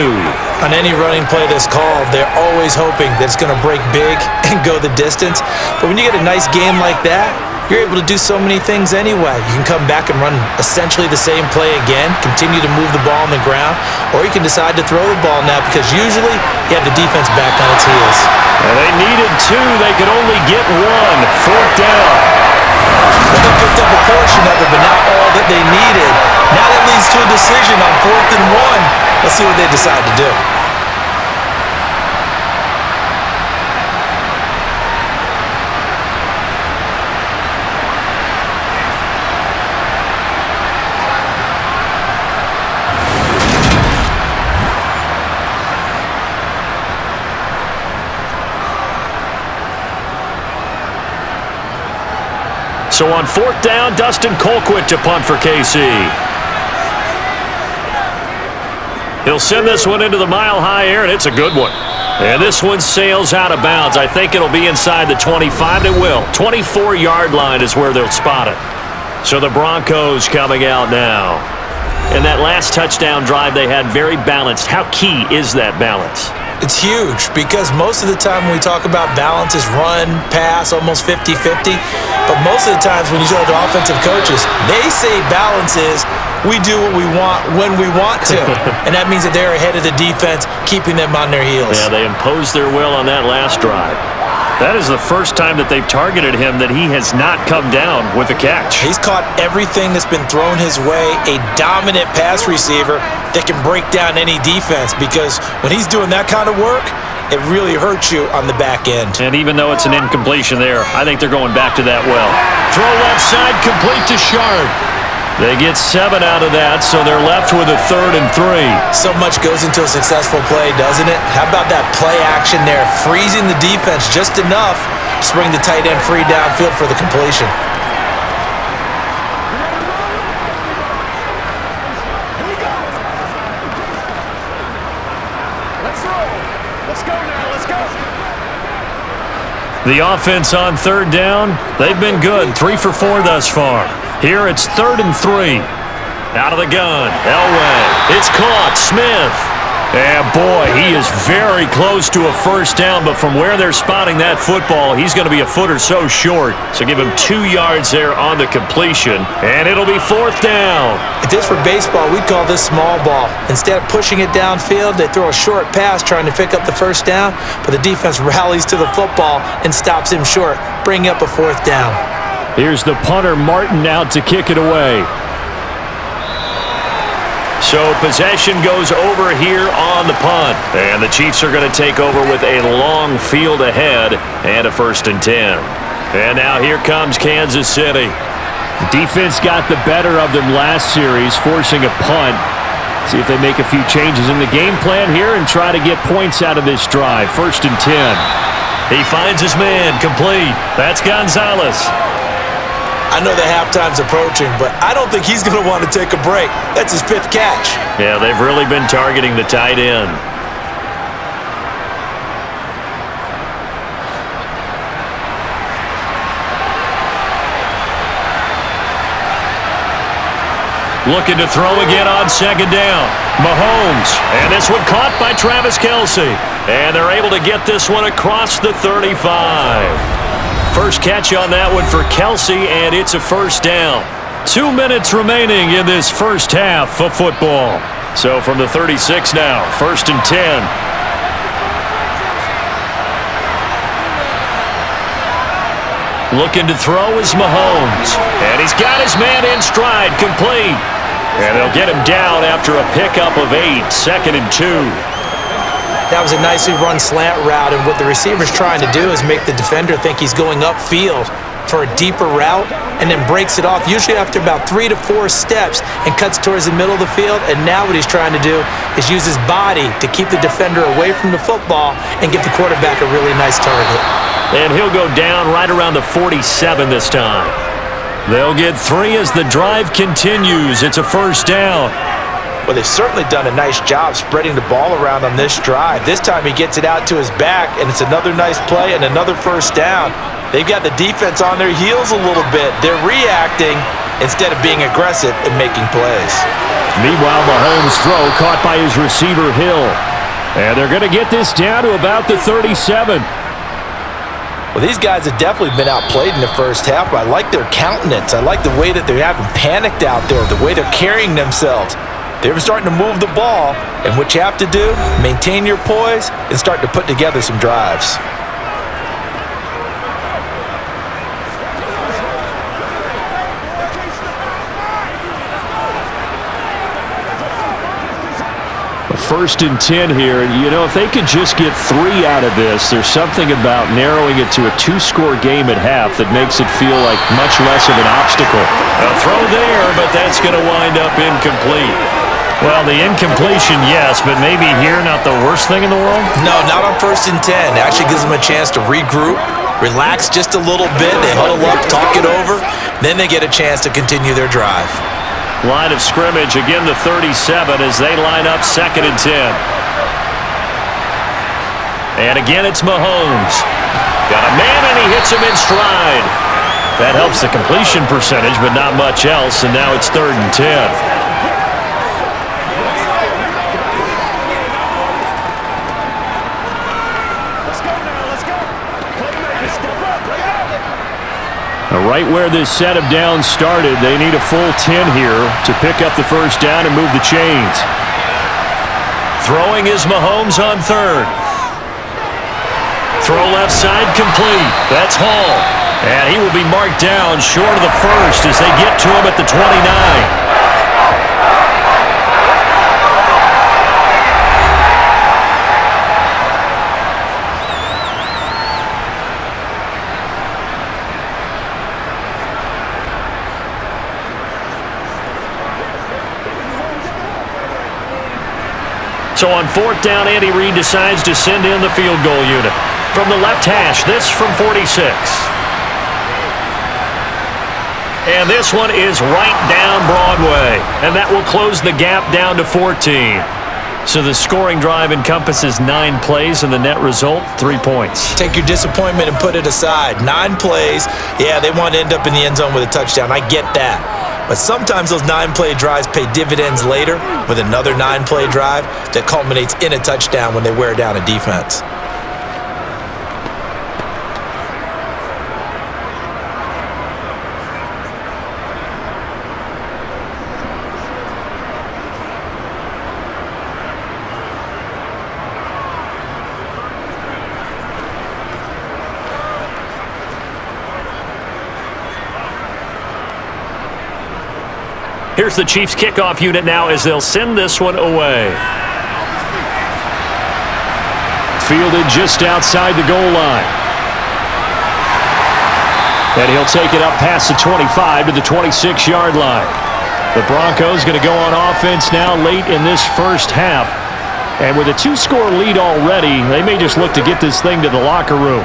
On any running play that's called, they're always hoping that it's going to break big and go the distance. But when you get a nice game like that, you're able to do so many things anyway. You can come back and run essentially the same play again, continue to move the ball on the ground, or you can decide to throw the ball now because usually you have the defense back on its heels. And they needed 2. They could only get 1. 4th down. Well, they picked up a portion of it, but not all that they needed. Now that leads to a decision on 4th and 1. Let's see what they decide to do. So on 4th down, Dustin Colquitt to punt for KC. He'll send this one into the mile-high air, and it's a good one. And this one sails out of bounds. I think it'll be inside the 25. It will. 24-yard line is where they'll spot it. So the Broncos coming out now. And that last touchdown drive they had very balanced. How key is that balance? It's huge because most of the time when we talk about balance is run, pass, almost 50-50. But most of the times when you talk to offensive coaches, they say balance is we do what we want when we want to. And that means that they're ahead of the defense, keeping them on their heels. Yeah, they imposed their will on that last drive. That is the first time that they've targeted him that he has not come down with a catch. He's caught everything that's been thrown his way, a dominant pass receiver that can break down any defense because when he's doing that kind of work, it really hurts you on the back end. And even though it's an incompletion there, I think they're going back to that well. Throw left side, complete to Shard. They get 7 out of that, so they're left with a 3rd and 3. So much goes into a successful play, doesn't it? How about that play action there, freezing the defense just enough to bring the tight end free downfield for the completion. Let's roll. Let's go now. Let's go. The offense on 3rd down, they've been good. 3 for 4 thus far. Here it's 3rd and 3. Out of the gun. Elway. It's caught. Smith. And boy, he is very close to a 1st down, but from where they're spotting that football, he's going to be a foot or so short. So give him 2 yards there on the completion, and it'll be 4th down. If this were baseball, we'd call this small ball. Instead of pushing it downfield, they throw a short pass trying to pick up the 1st down, but the defense rallies to the football and stops him short, bringing up a 4th down. Here's the punter, Martin, out to kick it away. So possession goes over here on the punt. And the Chiefs are going to take over with a long field ahead and a 1st and 10. And now here comes Kansas City. Defense got the better of them last series, forcing a punt. See if they make a few changes in the game plan here and try to get points out of this drive. 1st and 10. He finds his man, complete. That's Gonzalez. I know the halftime's approaching, but I don't think he's going to want to take a break. That's his 5th catch. Yeah, they've really been targeting the tight end. Looking to throw again on 2nd down. Mahomes, and this one caught by Travis Kelce. And they're able to get this one across the 35. First catch on that one for Kelce, and it's a 1st down. 2 minutes remaining in this first half of football. So from the 36 now, 1st and 10. Looking to throw is Mahomes. And he's got his man in stride, complete. And they'll get him down after a pickup of 8, 2nd and 2. That was a nicely run slant route, and what the receiver's trying to do is make the defender think he's going upfield for a deeper route, and then breaks it off, usually after about 3 to 4 steps, and cuts towards the middle of the field. And now what he's trying to do is use his body to keep the defender away from the football and give the quarterback a really nice target. And he'll go down right around the 47 this time. They'll get 3 as the drive continues. It's a first down. Well, they've certainly done a nice job spreading the ball around on this drive. This time he gets it out to his back, and it's another nice play and another first down. They've got the defense on their heels a little bit. They're reacting instead of being aggressive and making plays. Meanwhile, Mahomes' throw caught by his receiver, Hill. And they're going to get this down to about the 37. Well, these guys have definitely been outplayed in the first half, but I like their countenance. I like the way that they haven't panicked out there, the way they're carrying themselves. They're starting to move the ball, and what you have to do, maintain your poise and start to put together some drives. First and 10 here. You know, if they could just get 3 out of this, there's something about narrowing it to a 2-score game at half that makes it feel like much less of an obstacle. A throw there, but that's going to wind up incomplete. Well, the incompletion, yes, but maybe here not the worst thing in the world? No, not on first and 10. It actually gives them a chance to regroup, relax just a little bit. They huddle up, talk it over, then they get a chance to continue their drive. Line of scrimmage, again the 37 as they line up 2nd and 10. And again it's Mahomes. Got a man and he hits him in stride. That helps the completion percentage, but not much else, and now it's 3rd and 10. Right where this set of downs started, they need a full 10 here to pick up the first down and move the chains. Throwing is Mahomes on 3rd. Throw left side complete. That's Hall. And he will be marked down short of the first as they get to him at the 29. So on 4th down, Andy Reid decides to send in the field goal unit. From the left hash, this from 46. And this one is right down Broadway. And that will close the gap down to 14. So the scoring drive encompasses 9 plays, and the net result, 3 points. Take your disappointment and put it aside. 9 plays. Yeah, they want to end up in the end zone with a touchdown. I get that. But sometimes those 9-play drives pay dividends later with another 9-play drive that culminates in a touchdown when they wear down a defense. Here's the Chiefs kickoff unit now as they'll send this one away. Fielded just outside the goal line. And he'll take it up past the 25 to the 26-yard line. The Broncos going to go on offense now late in this first half. And with a 2-score lead already, they may just look to get this thing to the locker room.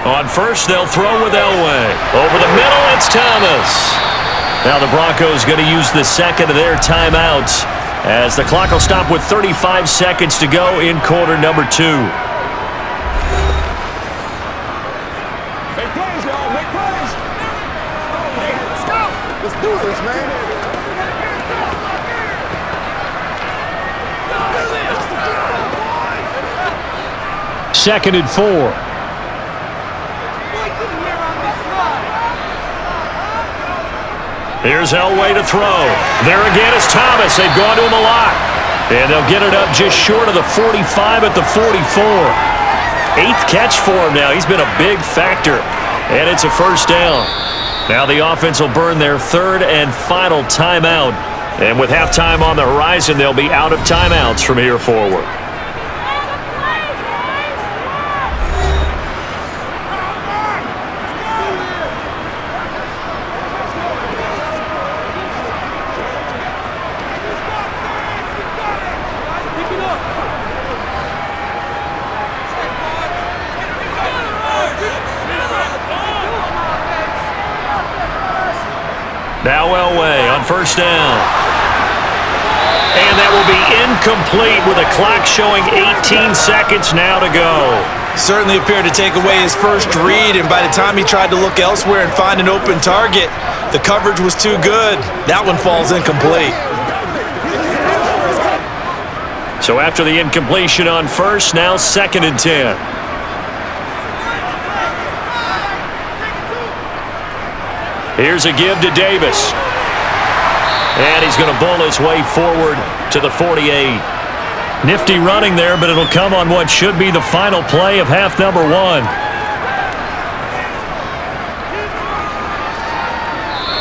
On first, they'll throw with Elway. Over the middle, it's Thomas. Now the Broncos going to use the second of their timeouts as the clock will stop with 35 seconds to go in quarter number 2. Make plays, y'all. Make plays. Let's go. Let's do this, man. 2nd and 4. Here's Elway to throw. There again is Thomas. They've gone to him a lot. And they'll get it up just short of the 45 at the 44. 8th catch for him now. He's been a big factor. And it's a first down. Now the offense will burn their third and final timeout. And with halftime on the horizon, they'll be out of timeouts from here forward. Now Elway on first down. And that will be incomplete with a clock showing 18 seconds now to go. Certainly appeared to take away his first read, and by the time he tried to look elsewhere and find an open target, the coverage was too good. That one falls incomplete. So after the incompletion on first, now 2nd and 10. Here's a give to Davis. And he's going to bull his way forward to the 48. Nifty running there, but it'll come on what should be the final play of half number 1.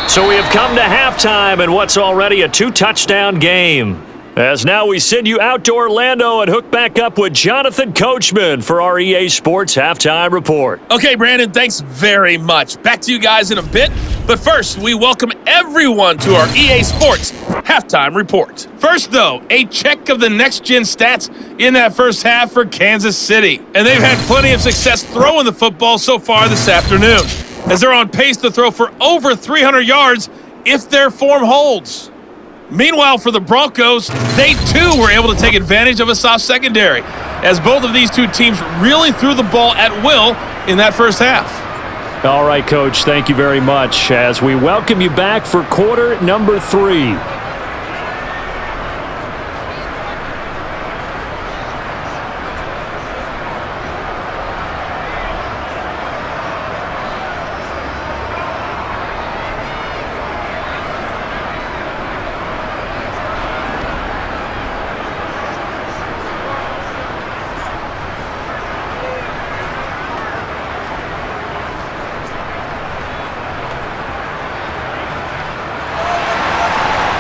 So we have come to halftime in what's already a 2-touchdown game. As now we send you out to Orlando and hook back up with Jonathan Coachman for our EA Sports Halftime Report. Okay, Brandon, thanks very much. Back to you guys in a bit. But first, we welcome everyone to our EA Sports Halftime Report. First, though, a check of the next-gen stats in that first half for Kansas City. And they've had plenty of success throwing the football so far this afternoon, as they're on pace to throw for over 300 yards if their form holds. Meanwhile, for the Broncos, they too were able to take advantage of a soft secondary, as both of these two teams really threw the ball at will in that first half. All right, Coach, thank you very much as we welcome you back for quarter number 3.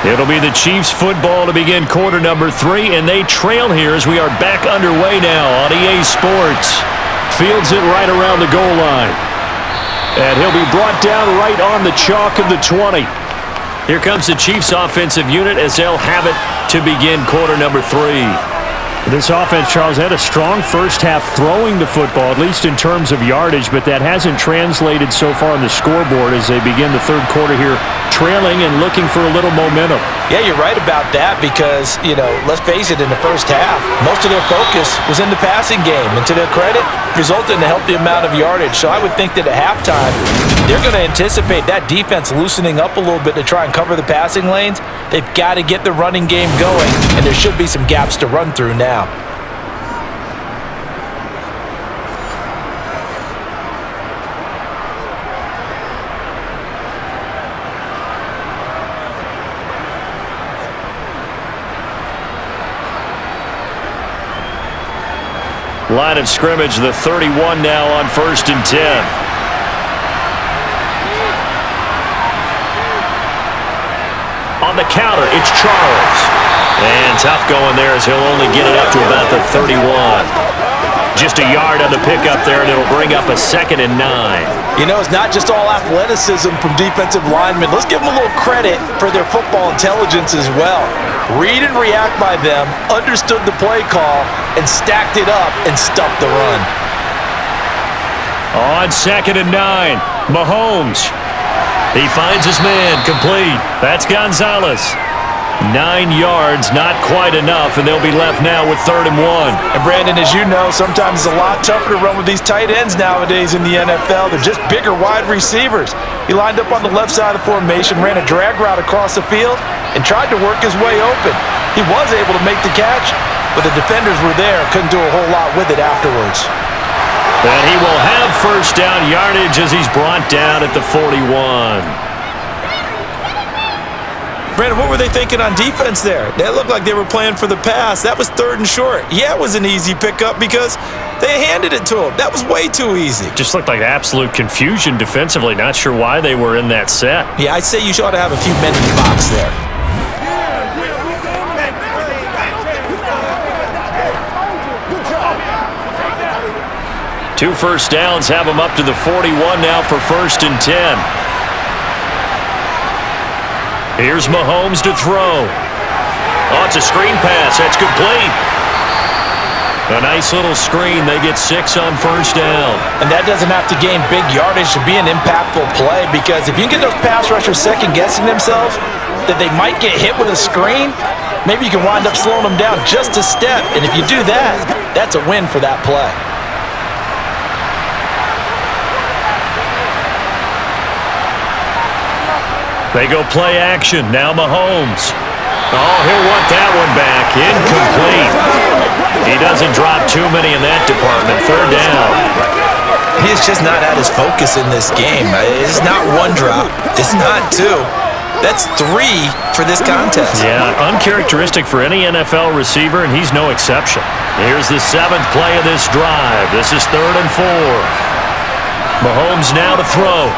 It'll be the Chiefs football to begin quarter number 3, and they trail here as we are back underway now on EA Sports. Fields it right around the goal line. And he'll be brought down right on the chalk of the 20. Here comes the Chiefs offensive unit as they'll have it to begin quarter number 3. This offense, Charles, had a strong first half throwing the football, at least in terms of yardage, but that hasn't translated so far on the scoreboard as they begin the third quarter here, trailing and looking for a little momentum. Yeah, you're right about that because, let's face it, in the first half, most of their focus was in the passing game. And to their credit, resulted in a healthy amount of yardage. So I would think that at halftime, they're going to anticipate that defense loosening up a little bit to try and cover the passing lanes. They've got to get the running game going, and there should be some gaps to run through now. Line of scrimmage, the 31 now on 1st and 10. On the counter, it's Charles. And tough going there as he'll only get it up to about the 31. Just a yard on the pickup there, and it'll bring up a 2nd and 9. It's not just all athleticism from defensive linemen. Let's give them a little credit for their football intelligence as well. Read and react by them, understood the play call, and stacked it up and stuffed the run. On 2nd and 9, Mahomes. He finds his man, complete. That's Gonzalez. 9 yards, not quite enough, and they'll be left now with 3rd and 1. And Brandon, as you know, sometimes it's a lot tougher to run with these tight ends nowadays in the NFL. They're just bigger wide receivers. He lined up on the left side of the formation, ran a drag route across the field, and tried to work his way open. He was able to make the catch, but the defenders were there, couldn't do a whole lot with it afterwards. And he will have first down yardage as he's brought down at the 41. Brandon, what were they thinking on defense there? They looked like they were playing for the pass. That was 3rd and short. Yeah, it was an easy pickup because They handed it to him. That was way too easy. Just looked like absolute confusion defensively. Not sure why they were in that set. Yeah, I'd say you ought to have a few men in the box there. Two first downs have them up to the 41 now for 1st and 10. Here's Mahomes to throw. Oh, it's a screen pass. That's complete. A nice little screen. They get 6 on 1st down. And that doesn't have to gain big yardage to be an impactful play, because if you can get those pass rushers second-guessing themselves that they might get hit with a screen, maybe you can wind up slowing them down just a step. And if you do that, that's a win for that play. They go play action. Now Mahomes. Oh, he'll want that one back. Incomplete. He doesn't drop too many in that department. 3rd down. He's just not at his focus in this game. It's not one drop. It's not 2. That's 3 for this contest. Yeah, uncharacteristic for any NFL receiver, and he's no exception. Here's the 7th play of this drive. This is 3rd and 4. Mahomes now to throw.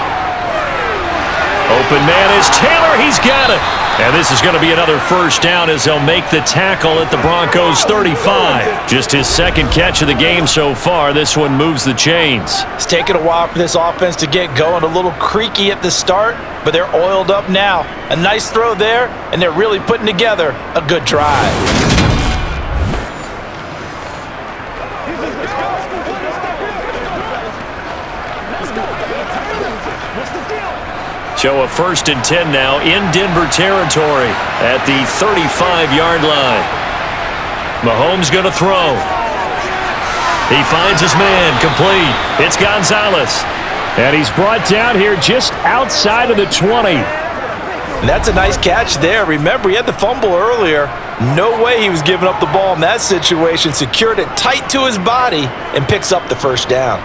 Open man is Taylor. He's got it. And this is going to be another 1st down as they'll make the tackle at the Broncos 35. Just his 2nd catch of the game so far. This one moves the chains. It's taken a while for this offense to get going. A little creaky at the start, but they're oiled up now. A nice throw there, and they're really putting together a good drive. So a 1st and 10 now in Denver territory at the 35-yard line. Mahomes going to throw. He finds his man, complete. It's Gonzalez. And he's brought down here just outside of the 20. And that's a nice catch there. Remember, he had the fumble earlier. No way he was giving up the ball in that situation. Secured it tight to his body and picks up the 1st down.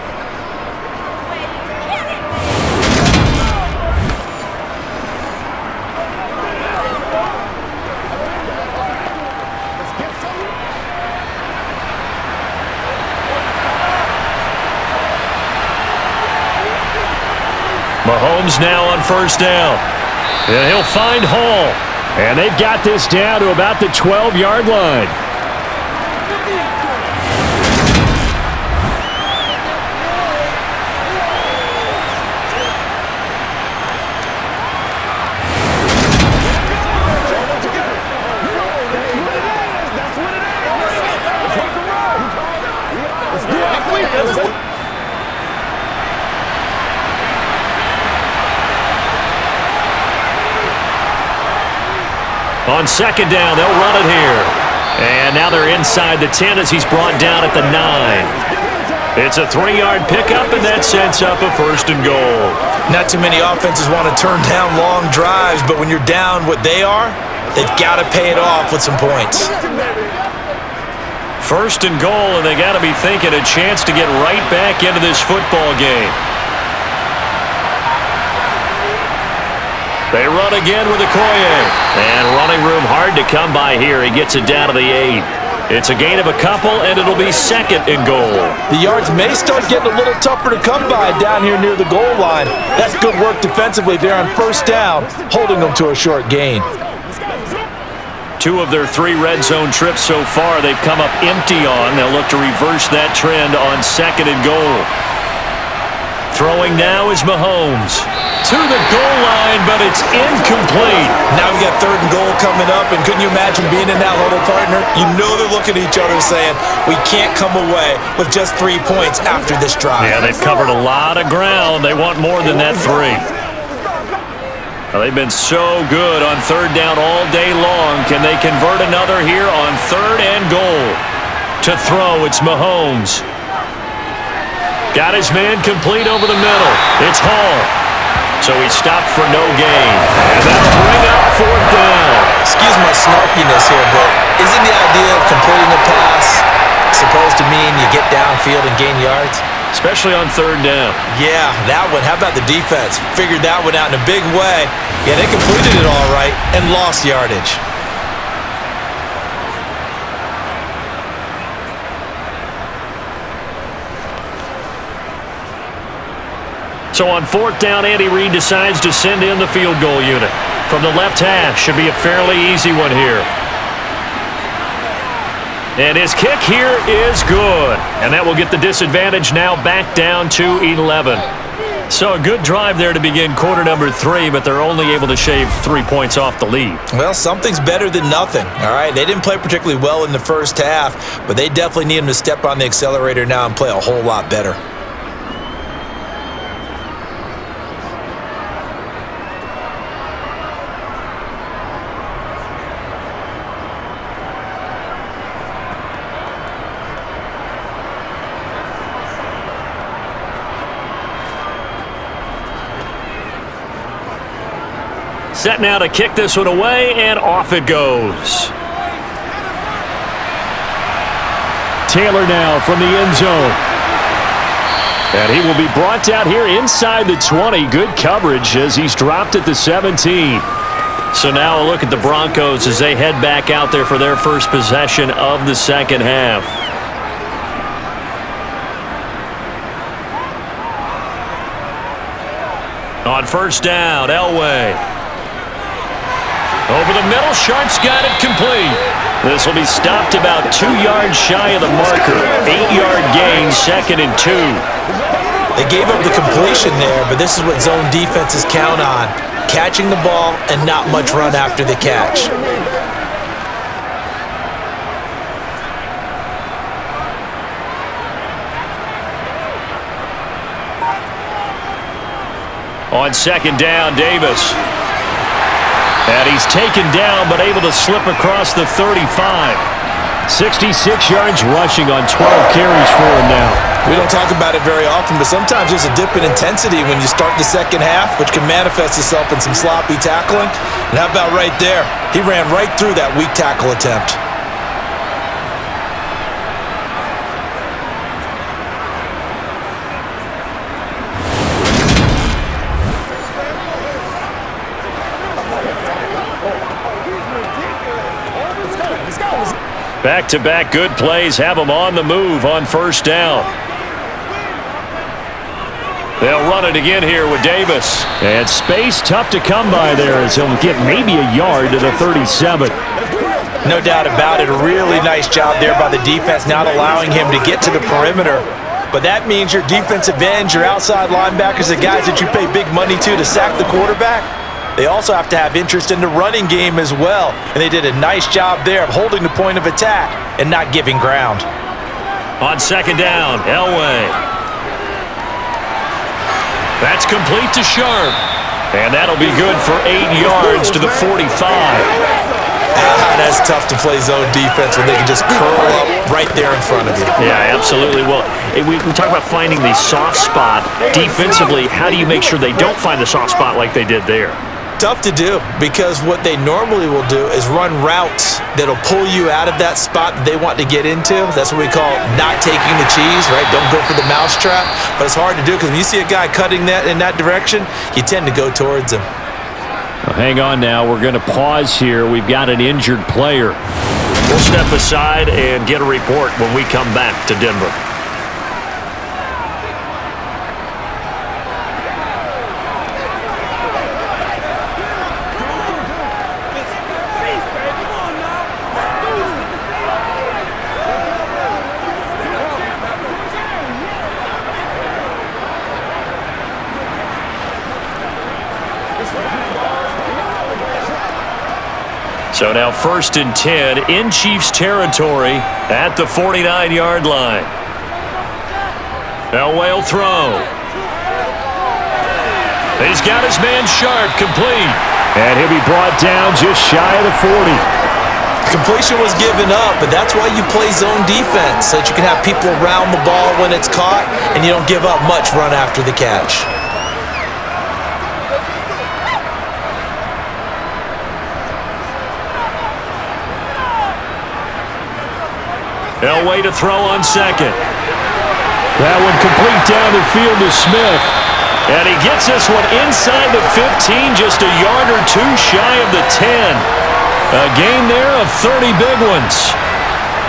Mahomes now on 1st down. And he'll find Hall. And they've got this down to about the 12-yard line. On 2nd down, they'll run it here. And now they're inside the 10 as he's brought down at the 9. It's a 3-yard pickup, and that sets up a 1st and goal. Not too many offenses want to turn down long drives, but when you're down what they are, they've got to pay it off with some points. 1st and goal, and they got to be thinking a chance to get right back into this football game. They run again with Okoye. And running room hard to come by here. He gets it down to the 8. It's a gain of a couple, and it'll be 2nd and goal. The yards may start getting a little tougher to come by down here near the goal line. That's good work defensively there on 1st down, holding them to a short gain. 2 of their 3 red zone trips so far they've come up empty on. They'll look to reverse that trend on 2nd and goal. Throwing now is Mahomes. To the goal line, but it's incomplete. Now we got 3rd and goal coming up, and couldn't you imagine being in that huddle, partner? You know they're looking at each other saying, we can't come away with just 3 points after this drive. Yeah, they've covered a lot of ground. They want more than that 3. Well, they've been so good on 3rd down all day long. Can they convert another here on 3rd and goal? To throw, it's Mahomes. Got his man complete over the middle. It's Hall. So he stopped for no gain. And that'll bring up 4th down. Excuse my snarkiness here, but isn't the idea of completing a pass supposed to mean you get downfield and gain yards? Especially on 3rd down. Yeah, that one. How about the defense? Figured that one out in a big way. Yeah, they completed it all right and lost yardage. So on 4th down, Andy Reid decides to send in the field goal unit. From the left hash, should be a fairly easy one here. And his kick here is good. And that will get the disadvantage now back down to 11. So a good drive there to begin quarter number 3, but they're only able to shave 3 points off the lead. Well, something's better than nothing, all right? They didn't play particularly well in the first half, but they definitely need him to step on the accelerator now and play a whole lot better. Set now to kick this one away, and off it goes. Taylor now from the end zone. And he will be brought down here inside the 20. Good coverage as he's dropped at the 17. So now a look at the Broncos as they head back out there for their first possession of the second half. On 1st down, Elway. Over the middle, Sharp's got it complete. This will be stopped about 2 yards shy of the marker. 8-yard gain, 2nd and 2. They gave up the completion there, but this is what zone defenses count on. Catching the ball and not much run after the catch. On 2nd down, Davis. And he's taken down, but able to slip across the 35. 66 yards rushing on 12 carries for him now. We don't talk about it very often, but sometimes there's a dip in intensity when you start the second half, which can manifest itself in some sloppy tackling. And how about right there? He ran right through that weak tackle attempt. Back-to-back good plays have him on the move on 1st down. They'll run it again here with Davis. And space tough to come by there as he'll get maybe a yard to the 37. No doubt about it. A really nice job there by the defense, not allowing him to get to the perimeter. But that means your defensive ends, your outside linebackers, the guys that you pay big money to sack the quarterback, they also have to have interest in the running game as well. And they did a nice job there of holding the point of attack and not giving ground. On 2nd down, Elway. That's complete to Sharp. And that'll be good for 8 yards to the 45. That's tough to play zone defense when they can just curl up right there in front of you. Yeah, absolutely. Well, we talk about finding the soft spot. Defensively, how do you make sure they don't find the soft spot like they did there? Tough to do, because what they normally will do is run routes that'll pull you out of that spot that they want to get into. That's what we call not taking the cheese, right? Don't go for the mousetrap. But it's hard to do because when you see a guy cutting that in that direction, you tend to go towards him. Well, hang on now. We're going to pause here. We've got an injured player. We'll step aside and get a report when we come back to Denver. So now 1st and 10 in Chiefs territory at the 49-yard line. Elway will throw. He's got his man Sharp complete. And he'll be brought down just shy of the 40. Completion was given up, but that's why you play zone defense, so that you can have people around the ball when it's caught, and you don't give up much run after the catch. Elway to throw on 2nd. That one complete down the field to Smith. And he gets this one inside the 15, just a yard or 2 shy of the 10. A gain there of 30 big ones.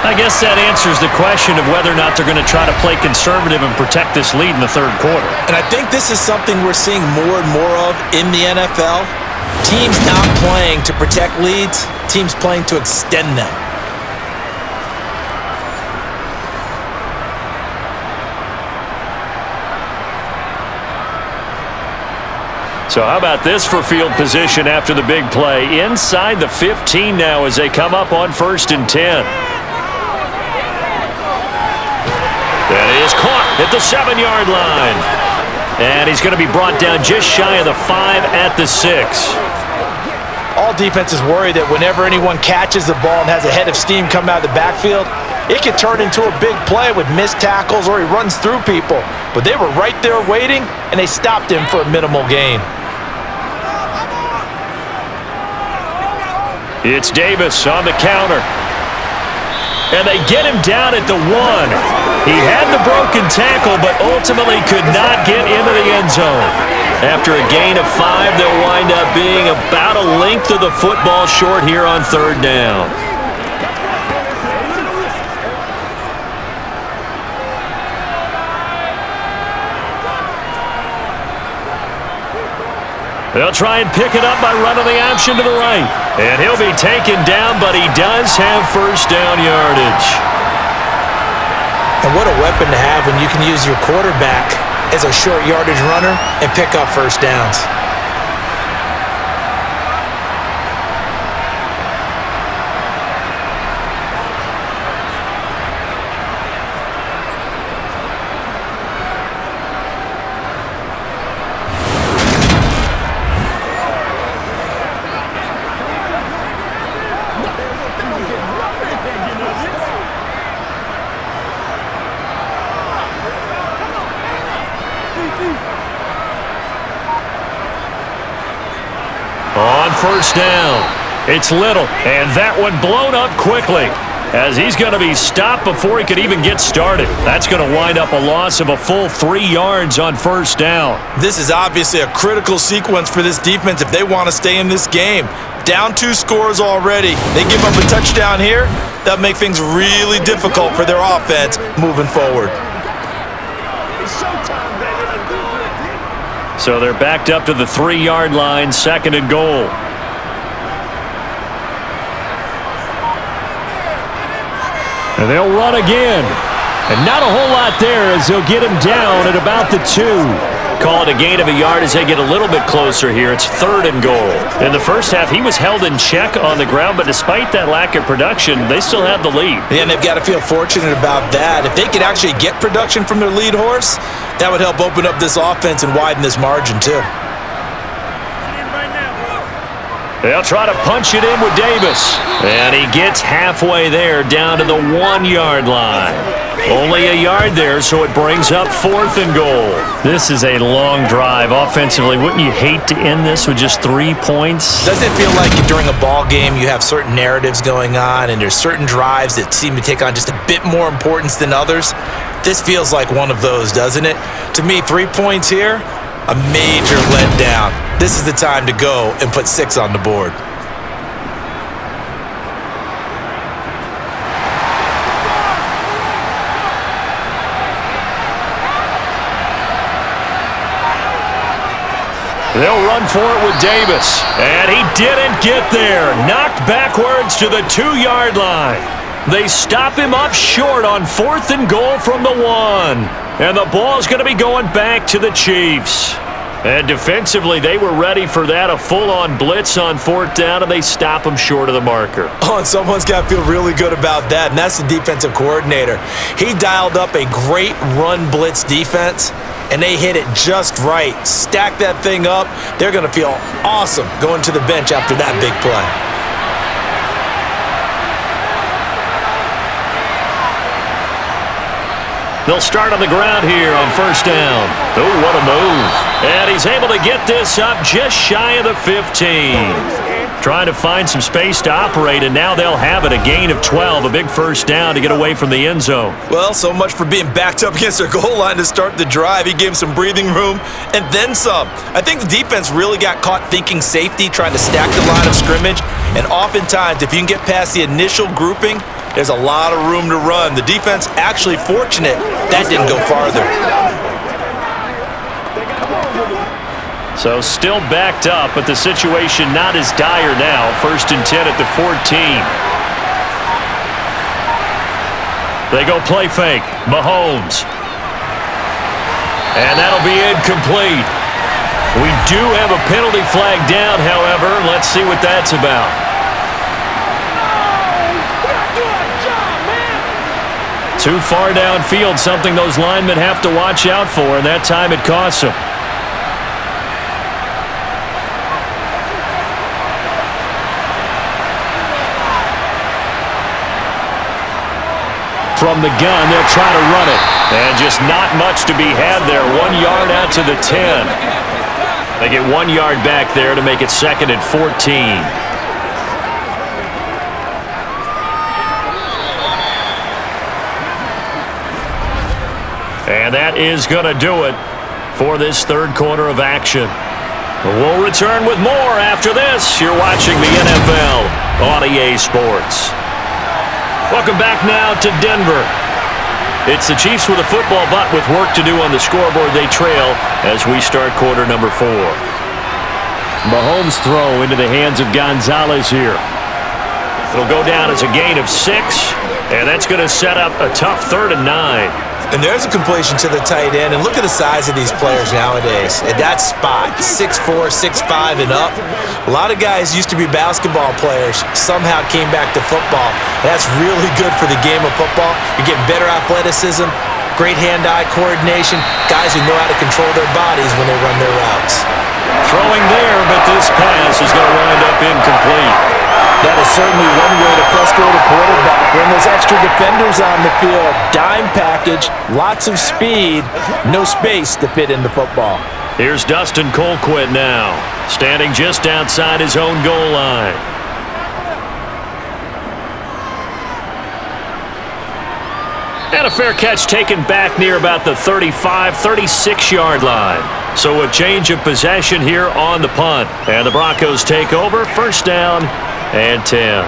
I guess that answers the question of whether or not they're going to try to play conservative and protect this lead in the third quarter. And I think this is something we're seeing more and more of in the NFL. Teams not playing to protect leads, teams playing to extend them. So how about this for field position after the big play? Inside the 15 now as they come up on 1st and 10. That is caught at the 7-yard line. And he's going to be brought down just shy of the 5 at the 6. All defenses worry that whenever anyone catches the ball and has a head of steam come out of the backfield, it could turn into a big play with missed tackles or he runs through people. But they were right there waiting, and they stopped him for a minimal gain. It's Davis on the counter. And they get him down at the 1. He had the broken tackle, but ultimately could not get into the end zone. After a gain of 5, they'll wind up being about a length of the football short here on 3rd down. They'll try and pick it up by running the option to the right. And he'll be taken down, but he does have 1st down yardage. And what a weapon to have when you can use your quarterback as a short yardage runner and pick up 1st downs. On 1st down, it's Little, and that one blown up quickly as he's going to be stopped before he could even get started. That's going to wind up a loss of a full 3 yards on 1st down. This is obviously a critical sequence for this defense if they want to stay in this game. Down 2 scores already. They give up a touchdown here. That'll make things really difficult for their offense moving forward. So they're backed up to the 3-yard line, 2nd and goal. And they'll run again. And not a whole lot there as they'll get him down at about the 2. Call it a gain of a yard as they get a little bit closer here. It's 3rd and goal. In the first half, he was held in check on the ground, but despite that lack of production, they still have the lead. And they've got to feel fortunate about that. If they could actually get production from their lead horse, that would help open up this offense and widen this margin too. They'll try to punch it in with Davis. And he gets halfway there down to the 1-yard line. Only a yard there, so it brings up 4th and goal. This is a long drive offensively. Wouldn't you hate to end this with just 3 points? Doesn't it feel like during a ball game you have certain narratives going on and there's certain drives that seem to take on just a bit more importance than others? This feels like one of those, doesn't it? To me, 3 points here, a major letdown. This is the time to go and put 6 on the board. They'll run for it with Davis. And he didn't get there. Knocked backwards to the 2-yard line. They stop him up short on 4th and goal from the 1. And the ball's going to be going back to the Chiefs. And defensively, they were ready for that, a full-on blitz on 4th down, and they stop him short of the marker. Oh, and someone's got to feel really good about that, and that's the defensive coordinator. He dialed up a great run blitz defense, and they hit it just right. Stack that thing up. They're going to feel awesome going to the bench after that big play. They'll start on the ground here on 1st down. Oh, what a move. And he's able to get this up just shy of the 15. Trying to find some space to operate, and now they'll have it. A gain of 12, a big 1st down to get away from the end zone. Well, so much for being backed up against their goal line to start the drive. He gave them some breathing room and then some. I think the defense really got caught thinking safety, trying to stack the line of scrimmage. And oftentimes, if you can get past the initial grouping, There's a lot of room to run. The defense actually fortunate that didn't go farther. So still backed up, but the situation not as dire now. 1st and 10 at the 14. They go play fake. Mahomes. And that'll be incomplete. We do have a penalty flag down, however. Let's see what that's about. Too far downfield, something those linemen have to watch out for, and that time it costs them. From the gun, they'll try to run it. And just not much to be had there. 1 yard out to the 10. They get 1 yard back there to make it 2nd and 14. And that is going to do it for this 3rd quarter of action. We'll return with more after this. You're watching the NFL on EA Sports. Welcome back now to Denver. It's the Chiefs with a football, but with work to do on the scoreboard, they trail as we start quarter number 4. Mahomes' throw into the hands of Gonzalez here. It'll go down as a gain of 6, and that's going to set up a tough 3rd and 9. And there's a completion to the tight end. And look at the size of these players nowadays. At that spot, 6'4", 6'5", and up. A lot of guys used to be basketball players, somehow came back to football. That's really good for the game of football. You're getting better athleticism, great hand-eye coordination, guys who know how to control their bodies when they run their routes. Throwing there, but this pass is going to wind up incomplete. That is certainly one way to frustrate a quarterback. When there's extra defenders on the field, dime package, lots of speed, no space to fit into football. Here's Dustin Colquitt now, standing just outside his own goal line. And a fair catch taken back near about the 35, 36-yard line. So a change of possession here on the punt. And the Broncos take over, 1st down and 10.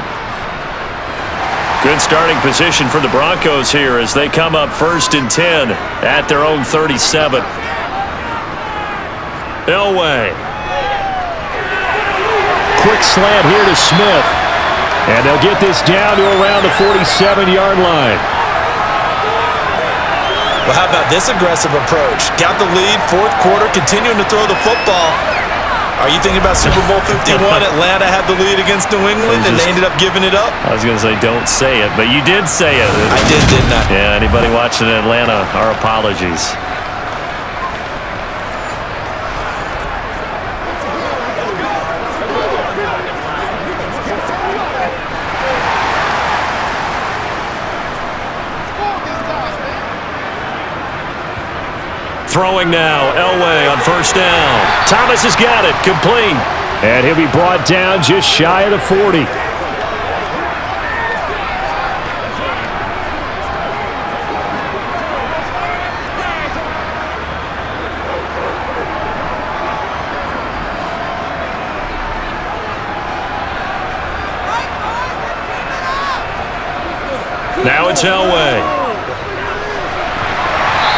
Good starting position for the Broncos here as they come up 1st and 10 at their own 37. Elway. Quick slant here to Smith. And they'll get this down to around the 47-yard line. Well, how about this aggressive approach? Got the lead, 4th quarter, continuing to throw the football. Are you thinking about Super Bowl 51? Atlanta had the lead against New England, and they ended up giving it up? I was going to say, don't say it, but you did say it. I did, didn't I? Yeah, anybody watching in Atlanta, our apologies. Throwing now, Elway on 1st down. Thomas has got it, complete. And he'll be brought down just shy of the 40. Now it's Elway.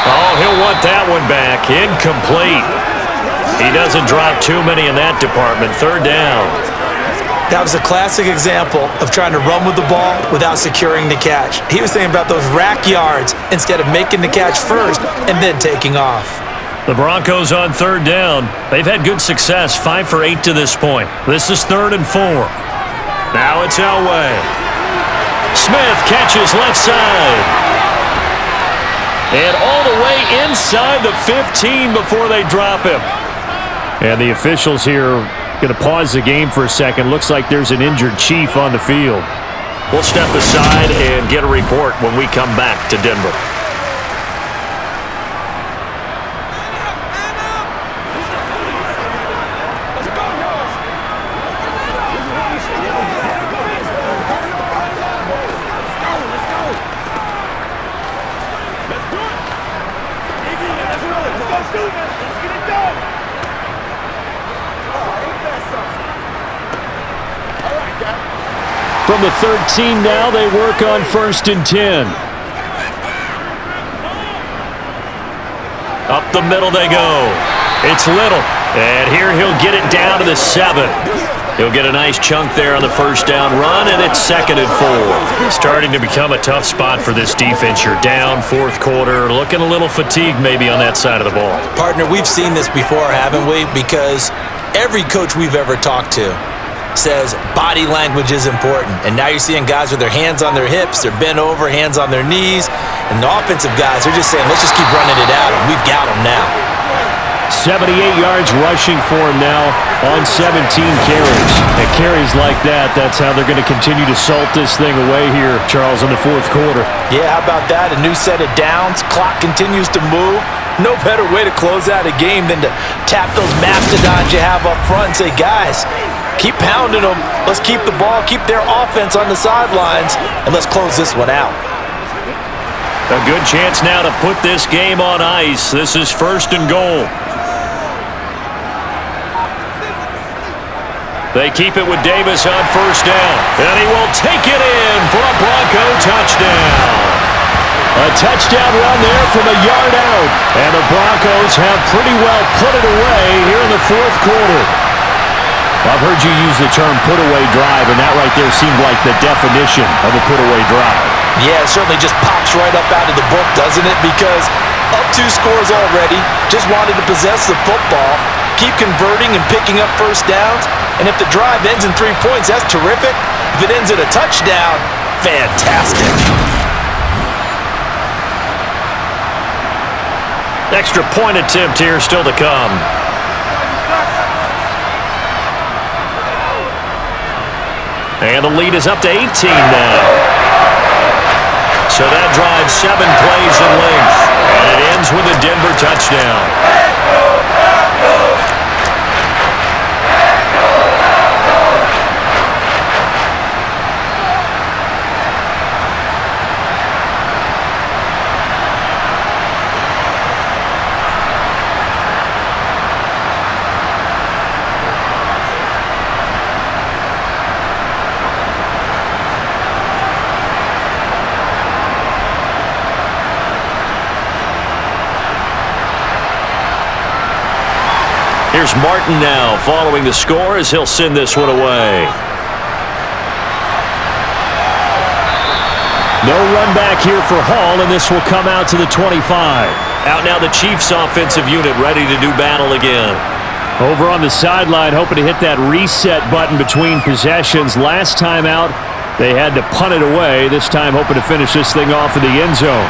Oh, he'll want that one back. Incomplete. He doesn't drop too many in that department. 3rd down. That was a classic example of trying to run with the ball without securing the catch. He was thinking about those rack yards instead of making the catch first and then taking off. The Broncos on 3rd down. They've had good success, 5 for 8 to this point. This is 3rd and 4. Now it's Elway. Smith catches left side. And all the way inside the 15 before they drop him. And the officials here going to pause the game for a second. Looks like there's an injured Chief on the field. We'll step aside and get a report when we come back to Denver. From the 13 now, they work on 1st and 10. Up the middle they go. It's Little. And here he'll get it down to the 7. He'll get a nice chunk there on the first down run, and it's 2nd and 4. Starting to become a tough spot for this defense. You're down 4th quarter, looking a little fatigued maybe on that side of the ball. Partner, we've seen this before, haven't we? Because every coach we've ever talked to says body language is important. And now you're seeing guys with their hands on their hips, they're bent over, hands on their knees. And the offensive guys, they're just saying, let's just keep running it at them. We've got them now. 78 yards rushing for him now on 17 carries. And carries like that, that's how they're going to continue to salt this thing away here, Charles, in the 4th quarter. Yeah, how about that? A new set of downs. Clock continues to move. No better way to close out a game than to tap those mastodons you have up front and say, guys, keep pounding them. Let's keep the ball, keep their offense on the sidelines, and let's close this one out. A good chance now to put this game on ice. This is 1st and goal. They keep it with Davis on 1st down. And he will take it in for a Bronco touchdown. A touchdown run there from a yard out. And the Broncos have pretty well put it away here in the 4th quarter. I've heard you use the term put-away drive, and that right there seemed like the definition of a put-away drive. Yeah, it certainly just pops right up out of the book, doesn't it? Because up 2 scores already, just wanted to possess the football, keep converting and picking up first downs. And if the drive ends in 3 points, that's terrific. If it ends in a touchdown, fantastic. Extra point attempt here still to come. And the lead is up to 18 now. So that drives 7 plays in length. And it ends with a Denver touchdown. Here's Martin now following the score as he'll send this one away. No run back here for Hall, and this will come out to the 25. Out now the Chiefs offensive unit ready to do battle again. Over on the sideline, hoping to hit that reset button between possessions. Last time out, they had to punt it away. This time hoping to finish this thing off in the end zone.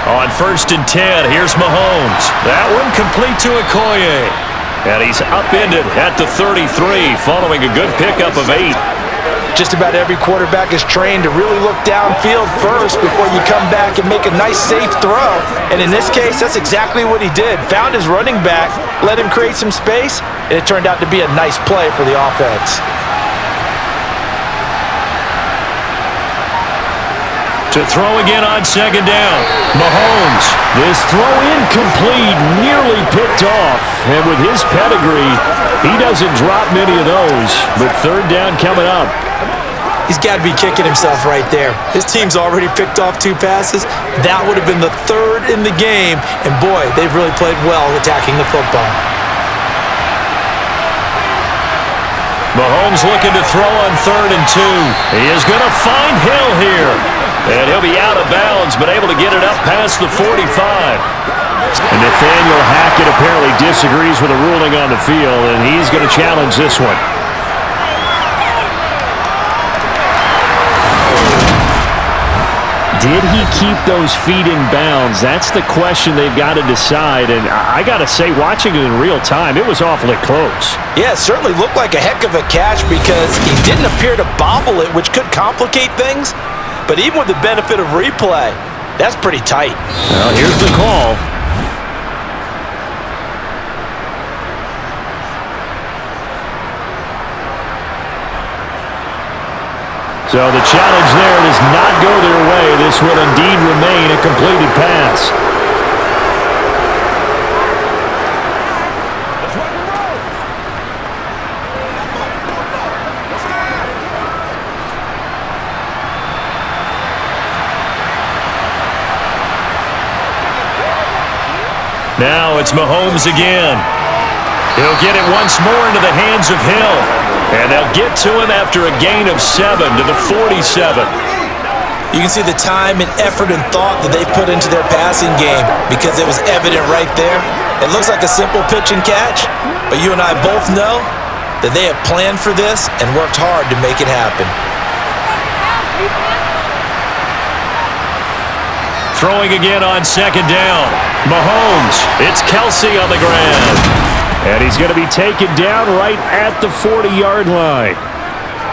On 1st and 10, here's Mahomes. That one complete to Okoye. And he's upended at the 33 following a good pickup of 8. Just about every quarterback is trained to really look downfield first before you come back and make a nice, safe throw. And in this case, that's exactly what he did. Found his running back, let him create some space, and it turned out to be a nice play for the offense. To throw again on 2nd down. Mahomes. This throw incomplete, nearly picked off. And with his pedigree, he doesn't drop many of those. But 3rd down coming up. He's got to be kicking himself right there. His team's already picked off 2 passes. That would have been the 3rd in the game. And boy, they've really played well attacking the football. Mahomes looking to throw on 3rd and 2. He is going to find Hill here. And he'll be out of bounds, but able to get it up past the 45. And Nathaniel Hackett apparently disagrees with the ruling on the field, and he's going to challenge this one. Did he keep those feet in bounds? That's the question they've got to decide. And I got to say, watching it in real time, it was awfully close. Yeah, it certainly looked like a heck of a catch because he didn't appear to bobble it, which could complicate things. But even with the benefit of replay, that's pretty tight. Well, here's the call. So the challenge there does not go their way. This will indeed remain a completed pass. Now it's Mahomes again. He'll get it once more into the hands of Hill. And they'll get to him after a gain of 7 to the 47. You can see the time and effort and thought that they put into their passing game because it was evident right there. It looks like a simple pitch and catch, but you and I both know that they have planned for this and worked hard to make it happen. Throwing again on second down. Mahomes, it's Kelsey on the ground. And he's going to be taken down right at the 40-yard line.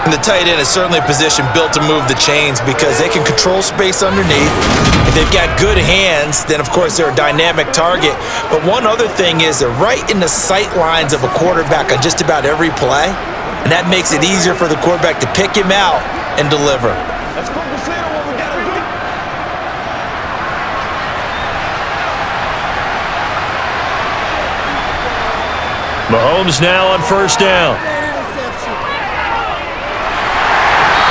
And the tight end is certainly a position built to move the chains because they can control space underneath. If they've got good hands, then of course they're a dynamic target. But one other thing is they're right in the sight lines of a quarterback on just about every play. And that makes it easier for the quarterback to pick him out and deliver. Let's focus in on what we got to do. Mahomes now on first down.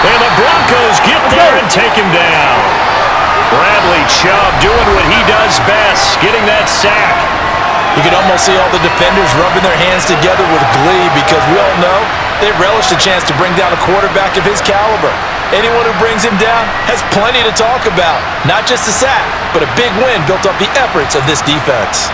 And the Broncos get there and take him down. Bradley Chubb doing what he does best, getting that sack. You can almost see all the defenders rubbing their hands together with glee because we all know they relish the chance to bring down a quarterback of his caliber. Anyone who brings him down has plenty to talk about. Not just a sack, but a big win built off the efforts of this defense.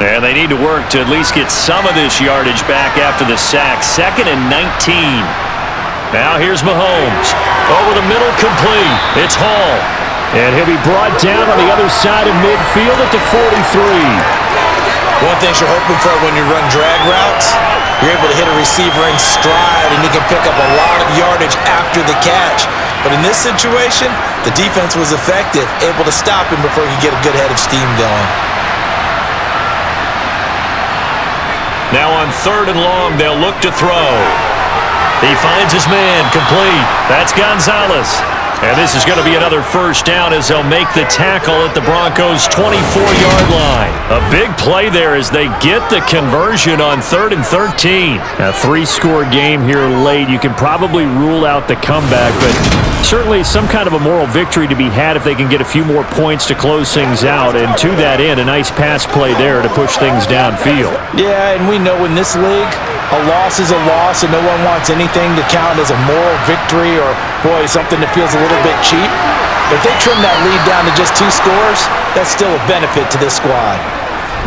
And they need to work to at least get some of this yardage back after the sack. 2nd and 19. Now here's Mahomes. Over the middle, complete. It's Hall. And he'll be brought down on the other side of midfield at the 43. One thing you're hoping for when you run drag routes, you're able to hit a receiver in stride and he can pick up a lot of yardage after the catch. But in this situation, the defense was effective, able to stop him before he could get a good head of steam going. Now on 3rd and long, they'll look to throw. He finds his man, complete. That's Gonzalez. And this is going to be another first down as they'll make the tackle at the Broncos' 24-yard line. A big play there as they get the conversion on 3rd and 13. A 3-score game here late. You can probably rule out the comeback, but certainly some kind of a moral victory to be had if they can get a few more points to close things out. And to that end, a nice pass play there to push things downfield. Yeah, and we know in this league, a loss is a loss, and no one wants anything to count as a moral victory or, boy, something that feels a little bit cheap. But if they trim that lead down to just 2 scores, that's still a benefit to this squad.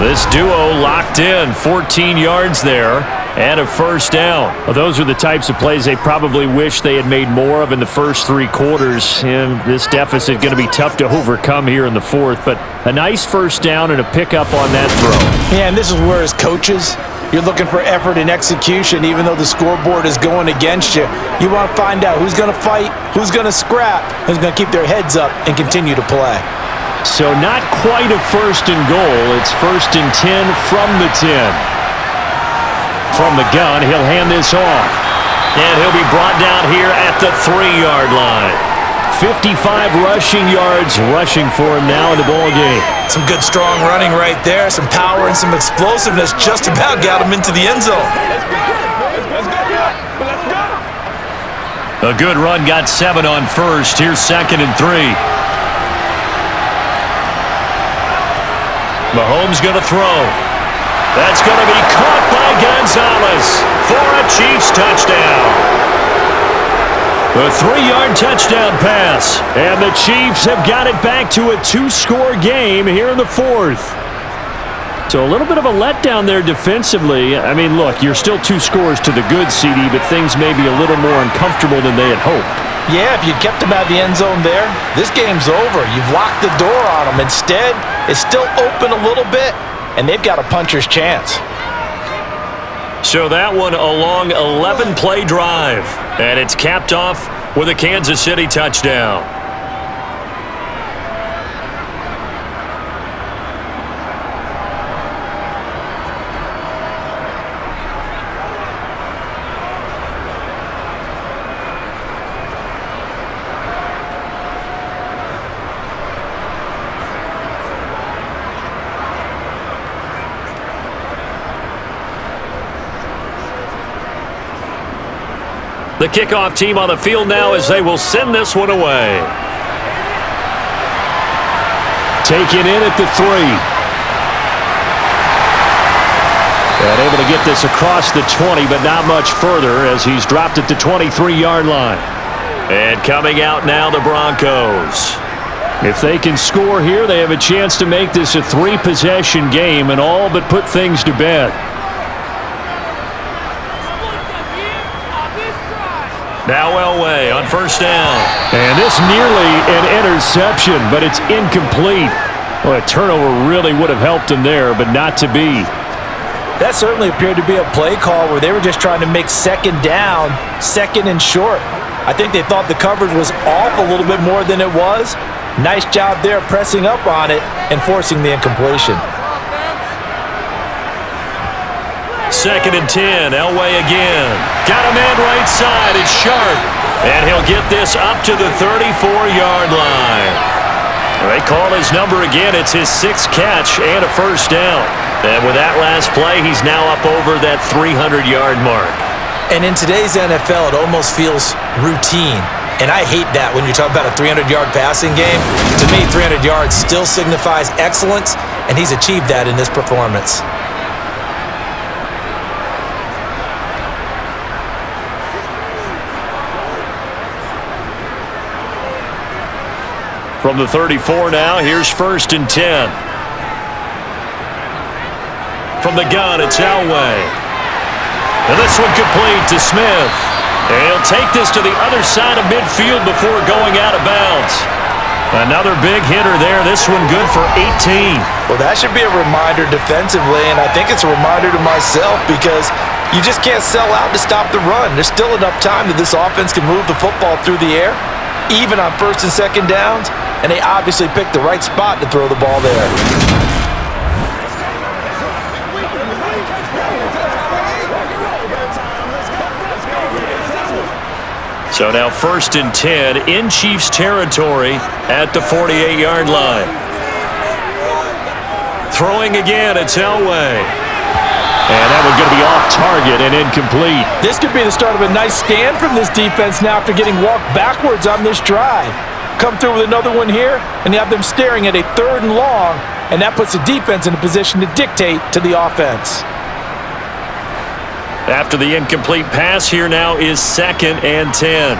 This duo locked in, 14 yards there, and a first down. Well, those are the types of plays they probably wish they had made more of in the first 3 quarters. And this deficit going to be tough to overcome here in the 4th. But a nice first down and a pickup on that throw. Yeah, and this is where as coaches, you're looking for effort and execution. Even though the scoreboard is going against you, you want to find out who's going to fight, who's going to scrap, who's going to keep their heads up and continue to play. So not quite a 1st and goal. It's 1st and 10 from the 10. From the gun, he'll hand this off. And he'll be brought down here at the 3-yard line. 55 rushing yards rushing for him now in the ball game. Some good strong running right there, some power and some explosiveness just about got him into the end zone. A good run got 7 on first. Here's 2nd and 3. Mahomes going to throw. That's going to be caught by Gonzalez for a Chiefs touchdown. A 3-yard touchdown pass. And the Chiefs have got it back to a 2-score game here in the 4th. So a little bit of a letdown there defensively. I mean, look, you're still 2 scores to the good, CD, but things may be a little more uncomfortable than they had hoped. Yeah, if you'd kept them out of the end zone there, this game's over. You've locked the door on them. Instead, it's still open a little bit, and they've got a puncher's chance. So that one a long 11-play drive, and it's capped off with a Kansas City touchdown. The kickoff team on the field now as they will send this one away. Taken in at the 3. And able to get this across the 20, but not much further as he's dropped at the 23-yard line. And coming out now, the Broncos. If they can score here, they have a chance to make this a 3-possession game and all but put things to bed. Now Elway on first down. And this nearly an interception, but it's incomplete. Well, a turnover really would have helped him there, but not to be. That certainly appeared to be a play call where they were just trying to make second down, second and short. I think they thought the coverage was off a little bit more than it was. Nice job there pressing up on it and forcing the incompletion. Second and 10, Elway again. Got a man right side, it's Sharp. And he'll get this up to the 34-yard line. They call his number again, it's his 6th catch and a first down. And with that last play, he's now up over that 300-yard mark. And in today's NFL, it almost feels routine. And I hate that when you talk about a 300-yard passing game. To me, 300 yards still signifies excellence, and he's achieved that in this performance. From the 34 now, here's first and 10. From the gun, it's Elway. And this one complete to Smith. And he'll take this to the other side of midfield before going out of bounds. Another big hitter there. This one good for 18. Well, that should be a reminder defensively, and I think it's a reminder to myself because you just can't sell out to stop the run. There's still enough time that this offense can move the football through the air, even on first and second downs, and they obviously picked the right spot to throw the ball there. So now first and 10 in Chiefs territory at the 48-yard line. Throwing again, it's Elway. And that one's going to be off target and incomplete. This could be the start of a nice stand from this defense now after getting walked backwards on this drive. Come through with another one here, and you have them staring at a 3rd and long, and that puts the defense in a position to dictate to the offense. After the incomplete pass, here now is second and 10.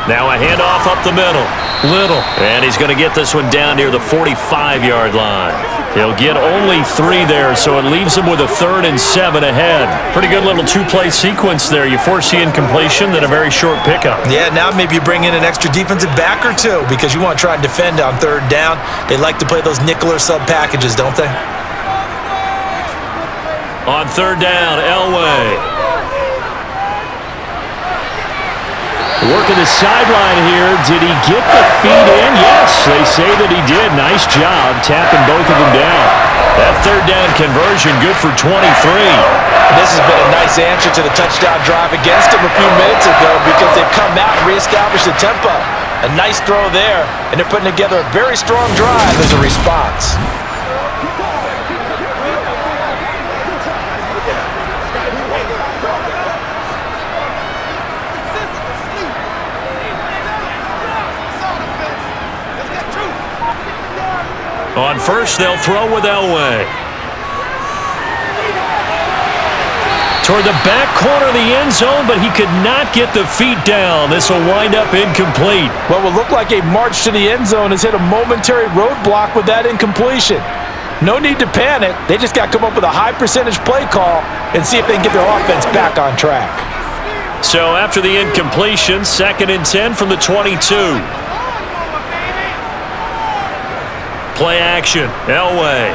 Now a handoff up the middle. Little. And he's going to get this one down near the 45-yard line. He'll get only 3 there, so it leaves him with a 3rd and 7 ahead. Pretty good little 2-play sequence there. You force the incompletion, then a very short pickup. Yeah, now maybe you bring in an extra defensive back or two because you want to try and defend on 3rd down. They like to play those nickel or sub packages, don't they? On 3rd down, Elway. Working the sideline here. Did he get the feet in? Yes, they say that he did. Nice job tapping both of them down. That 3rd down conversion good for 23. This has been a nice answer to the touchdown drive against them a few minutes ago because they've come out and reestablished the tempo. A nice throw there, and they're putting together a very strong drive as a response. On first, they'll throw with Elway. Toward the back corner of the end zone, but he could not get the feet down. This will wind up incomplete. What will look like a march to the end zone has hit a momentary roadblock with that incompletion. No need to panic. They just got to come up with a high percentage play call and see if they can get their offense back on track. So after the incompletion, 2nd and 10 from the 22. Play action, Elway.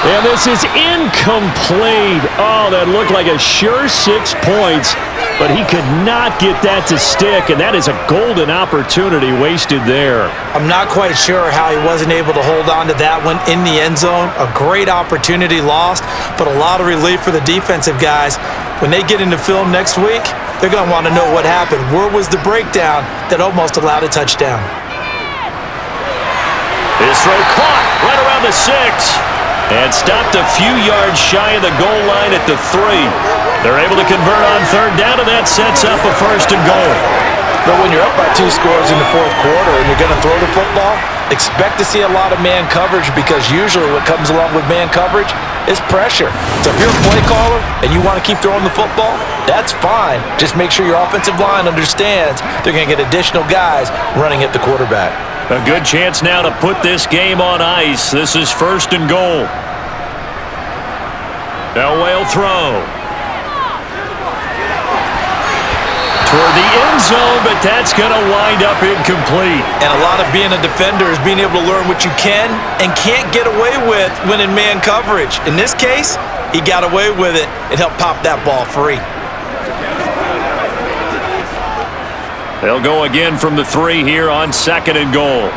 And this is incomplete. Oh, that looked like a sure 6 points, but he could not get that to stick, and that is a golden opportunity wasted there. I'm not quite sure how he wasn't able to hold on to that one in the end zone. A great opportunity lost, but a lot of relief for the defensive guys. When they get into film next week, they're going to want to know what happened. Where was the breakdown that almost allowed a touchdown? His throw caught right around the 6. And stopped a few yards shy of the goal line at the 3. They're able to convert on third down, and that sets up a 1st and goal. But when you're up by 2 scores in the 4th quarter and you're going to throw the football, expect to see a lot of man coverage, because usually what comes along with man coverage is pressure. So if you're a play caller and you want to keep throwing the football, that's fine. Just make sure your offensive line understands they're going to get additional guys running at the quarterback. A good chance now to put this game on ice. This is 1st and goal. Elway will throw. Toward the end zone, but that's going to wind up incomplete. And a lot of being a defender is being able to learn what you can and can't get away with when in man coverage. In this case, he got away with it and helped pop that ball free. They'll go again from the 3 here on 2nd and goal.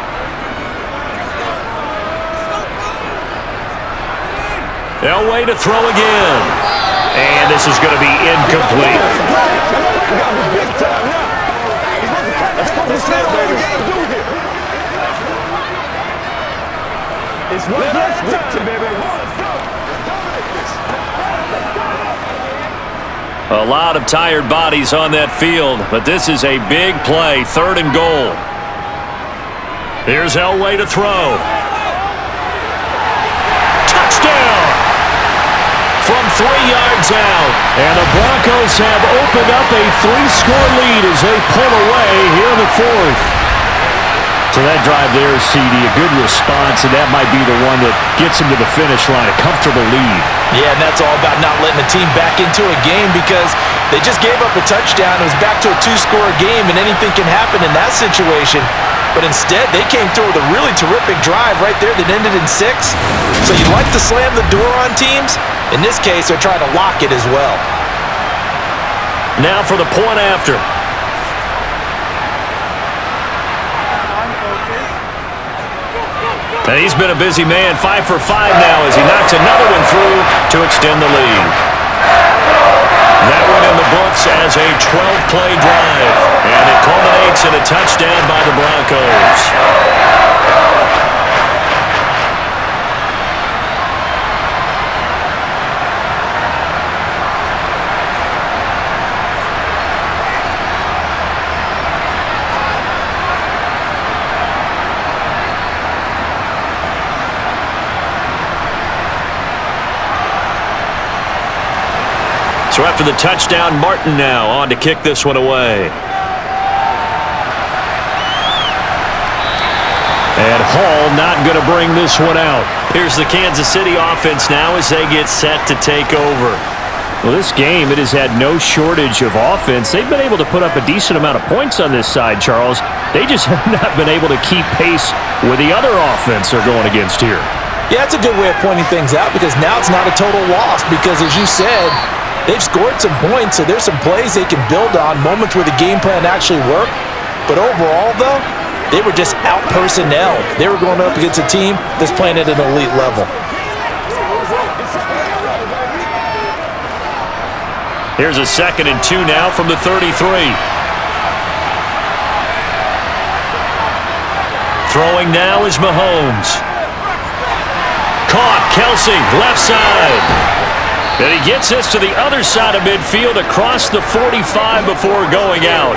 Elway to throw again. And this is going to be incomplete. A lot of tired bodies on that field, but this is a big play. 3rd and goal. Here's Elway to throw. Touchdown! From 3 yards out. And the Broncos have opened up a 3-score lead as they pull away here in the 4th. So that drive there, CD, a good response, and that might be the one that gets him to the finish line, a comfortable lead. Yeah, and that's all about not letting the team back into a game, because they just gave up a touchdown. It was back to a 2-score game, and anything can happen in that situation. But instead, they came through with a really terrific drive right there that ended in 6. So you like to slam the door on teams. In this case, they're trying to lock it as well. Now for the point after. And he's been a busy man, 5 for 5 now as he knocks another one through to extend the lead. That one in the books as a 12-play drive, and it culminates in a touchdown by the Broncos. So after the touchdown, Martin now on to kick this one away. And Hall not going to bring this one out. Here's the Kansas City offense now as they get set to take over. Well, this game, it has had no shortage of offense. They've been able to put up a decent amount of points on this side, Charles. They just have not been able to keep pace with the other offense they're going against here. Yeah, that's a good way of pointing things out, because now it's not a total loss, because as you said, they've scored some points, so there's some plays they can build on, moments where the game plan actually worked. But overall, though, they were just out-personnel. They were going up against a team that's playing at an elite level. Here's a 2nd and 2 now from the 33. Throwing now is Mahomes. Caught, Kelsey, left side. And he gets this to the other side of midfield across the 45 before going out.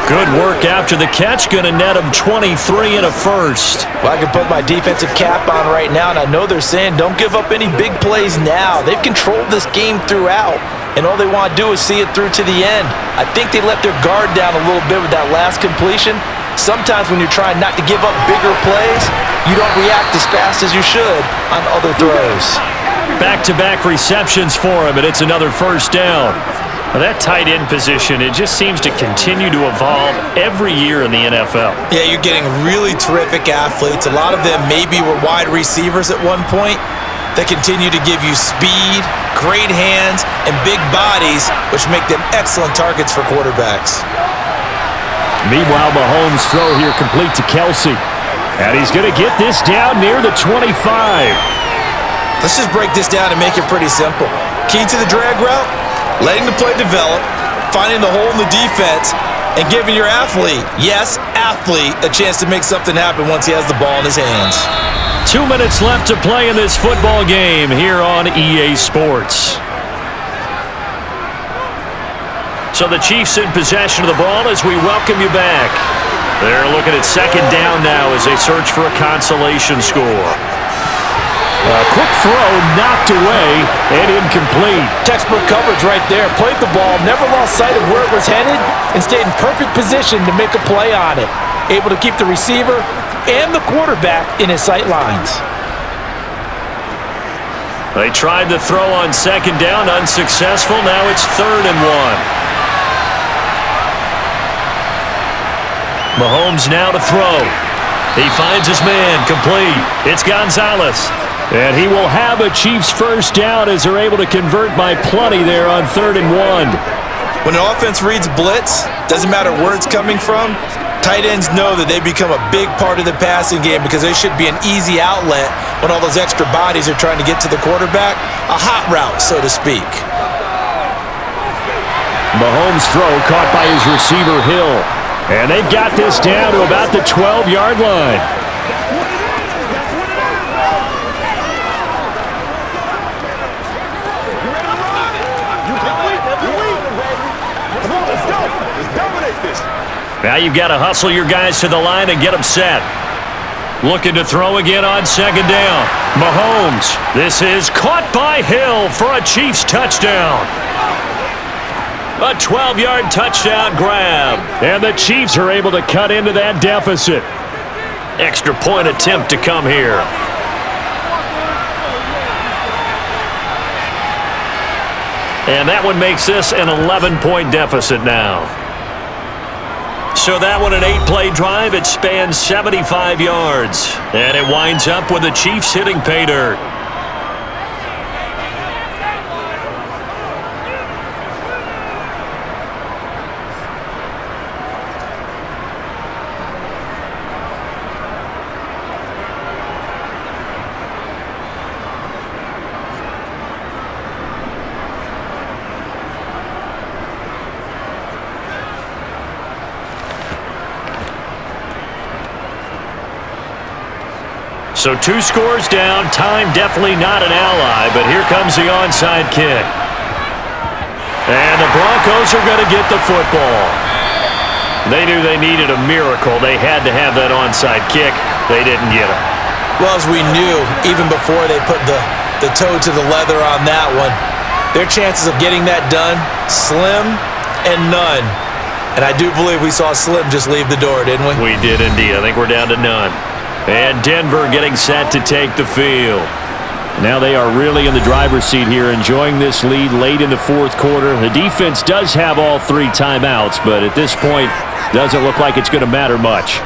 Good work after the catch. Going to net him 23 and a 1st. Well, I can put my defensive cap on right now, and I know they're saying don't give up any big plays now. They've controlled this game throughout, and all they want to do is see it through to the end. I think they let their guard down a little bit with that last completion. Sometimes when you're trying not to give up bigger plays, you don't react as fast as you should on other throws. Back-to-back receptions for him, and it's another 1st down. Well, that tight end position, it just seems to continue to evolve every year in the NFL. Yeah, you're getting really terrific athletes. A lot of them maybe were wide receivers at one point. They continue to give you speed, great hands, and big bodies, which make them excellent targets for quarterbacks. Meanwhile, Mahomes' throw here complete to Kelsey. And he's going to get this down near the 25. Let's just break this down and make it pretty simple. Key to the drag route, letting the play develop, finding the hole in the defense, and giving your athlete, yes, athlete, a chance to make something happen once he has the ball in his hands. 2 minutes left to play in this football game here on EA Sports. So the Chiefs in possession of the ball as we welcome you back. They're looking at second down now as they search for a consolation score. A quick throw knocked away and incomplete. Textbook coverage right there. Played the ball, never lost sight of where it was headed, and stayed in perfect position to make a play on it. Able to keep the receiver and the quarterback in his sight lines. They tried to throw on second down, unsuccessful. Now it's 3rd and 1. Mahomes now to throw. He finds his man, complete. It's Gonzalez. And he will have a Chiefs first down as they're able to convert by plenty there on 3rd and 1. When an offense reads blitz, doesn't matter where it's coming from, tight ends know that they become a big part of the passing game because they should be an easy outlet when all those extra bodies are trying to get to the quarterback. A hot route, so to speak. Mahomes' throw caught by his receiver, Hill. And they've got this down to about the 12-yard line. Now you've got to hustle your guys to the line and get them set. Looking to throw again on second down. Mahomes. This is caught by Hill for a Chiefs touchdown. A 12-yard touchdown grab. And the Chiefs are able to cut into that deficit. Extra point attempt to come here. And that one makes this an 11-point deficit now. So that one, an 8-play drive. It spans 75 yards. And it winds up with the Chiefs hitting pay dirt. So 2 scores down. Time definitely not an ally, but here comes the onside kick. And the Broncos are going to get the football. They knew they needed a miracle. They had to have that onside kick. They didn't get it. Well, as we knew, even before they put the toe to the leather on that one, their chances of getting that done, slim and none. And I do believe we saw Slim just leave the door, didn't we? We did indeed. I think we're down to none. And Denver getting set to take the field. Now they are really in the driver's seat here, enjoying this lead late in the 4th quarter. The defense does have all 3 timeouts, but at this point, doesn't look like it's going to matter much.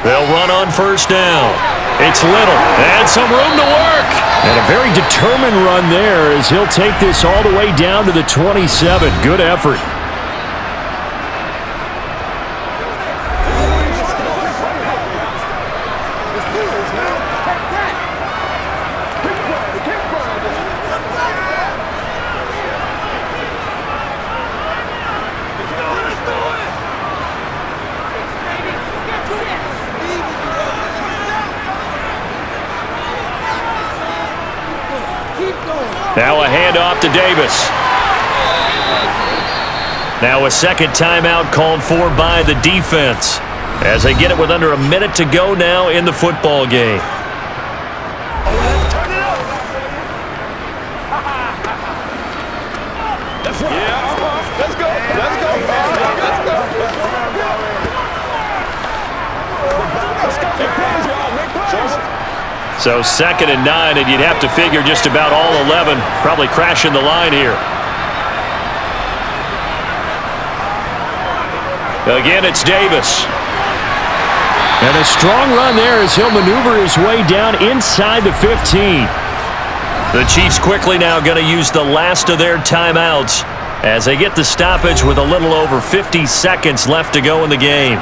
They'll run on first down. It's Little, and some room to work. And a very determined run there as he'll take this all the way down to the 27. Good effort. Now a handoff to Davis. Now a second timeout called for by the defense as they get it with under a minute to go now in the football game. So 2nd and 9, and you'd have to figure just about all 11 probably crashing the line here. Again, it's Davis. And a strong run there as he'll maneuver his way down inside the 15. The Chiefs quickly now going to use the last of their timeouts as they get the stoppage with a little over 50 seconds left to go in the game.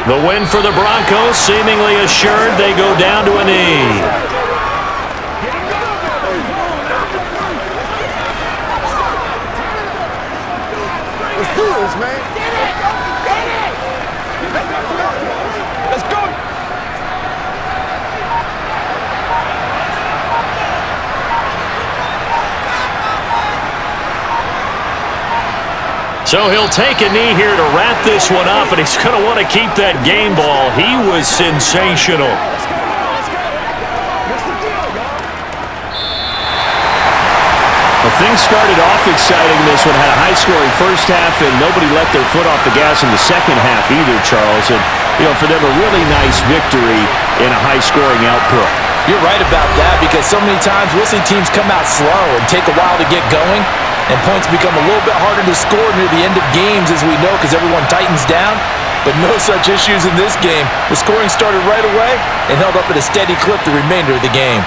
The win for the Broncos, seemingly assured they go down to a knee. Let's do this, man. Let's go. So he'll take a knee here to wrap this one up, and he's going to want to keep that game ball. He was sensational. Well, things started off exciting. This one had a high-scoring first half, and nobody let their foot off the gas in the second half either, Charles. And, for them, a really nice victory in a high-scoring output. You're right about that, because so many times we'll see teams come out slow and take a while to get going, and points become a little bit harder to score near the end of games, as we know, because everyone tightens down. But no such issues in this game. The scoring started right away and held up at a steady clip the remainder of the game.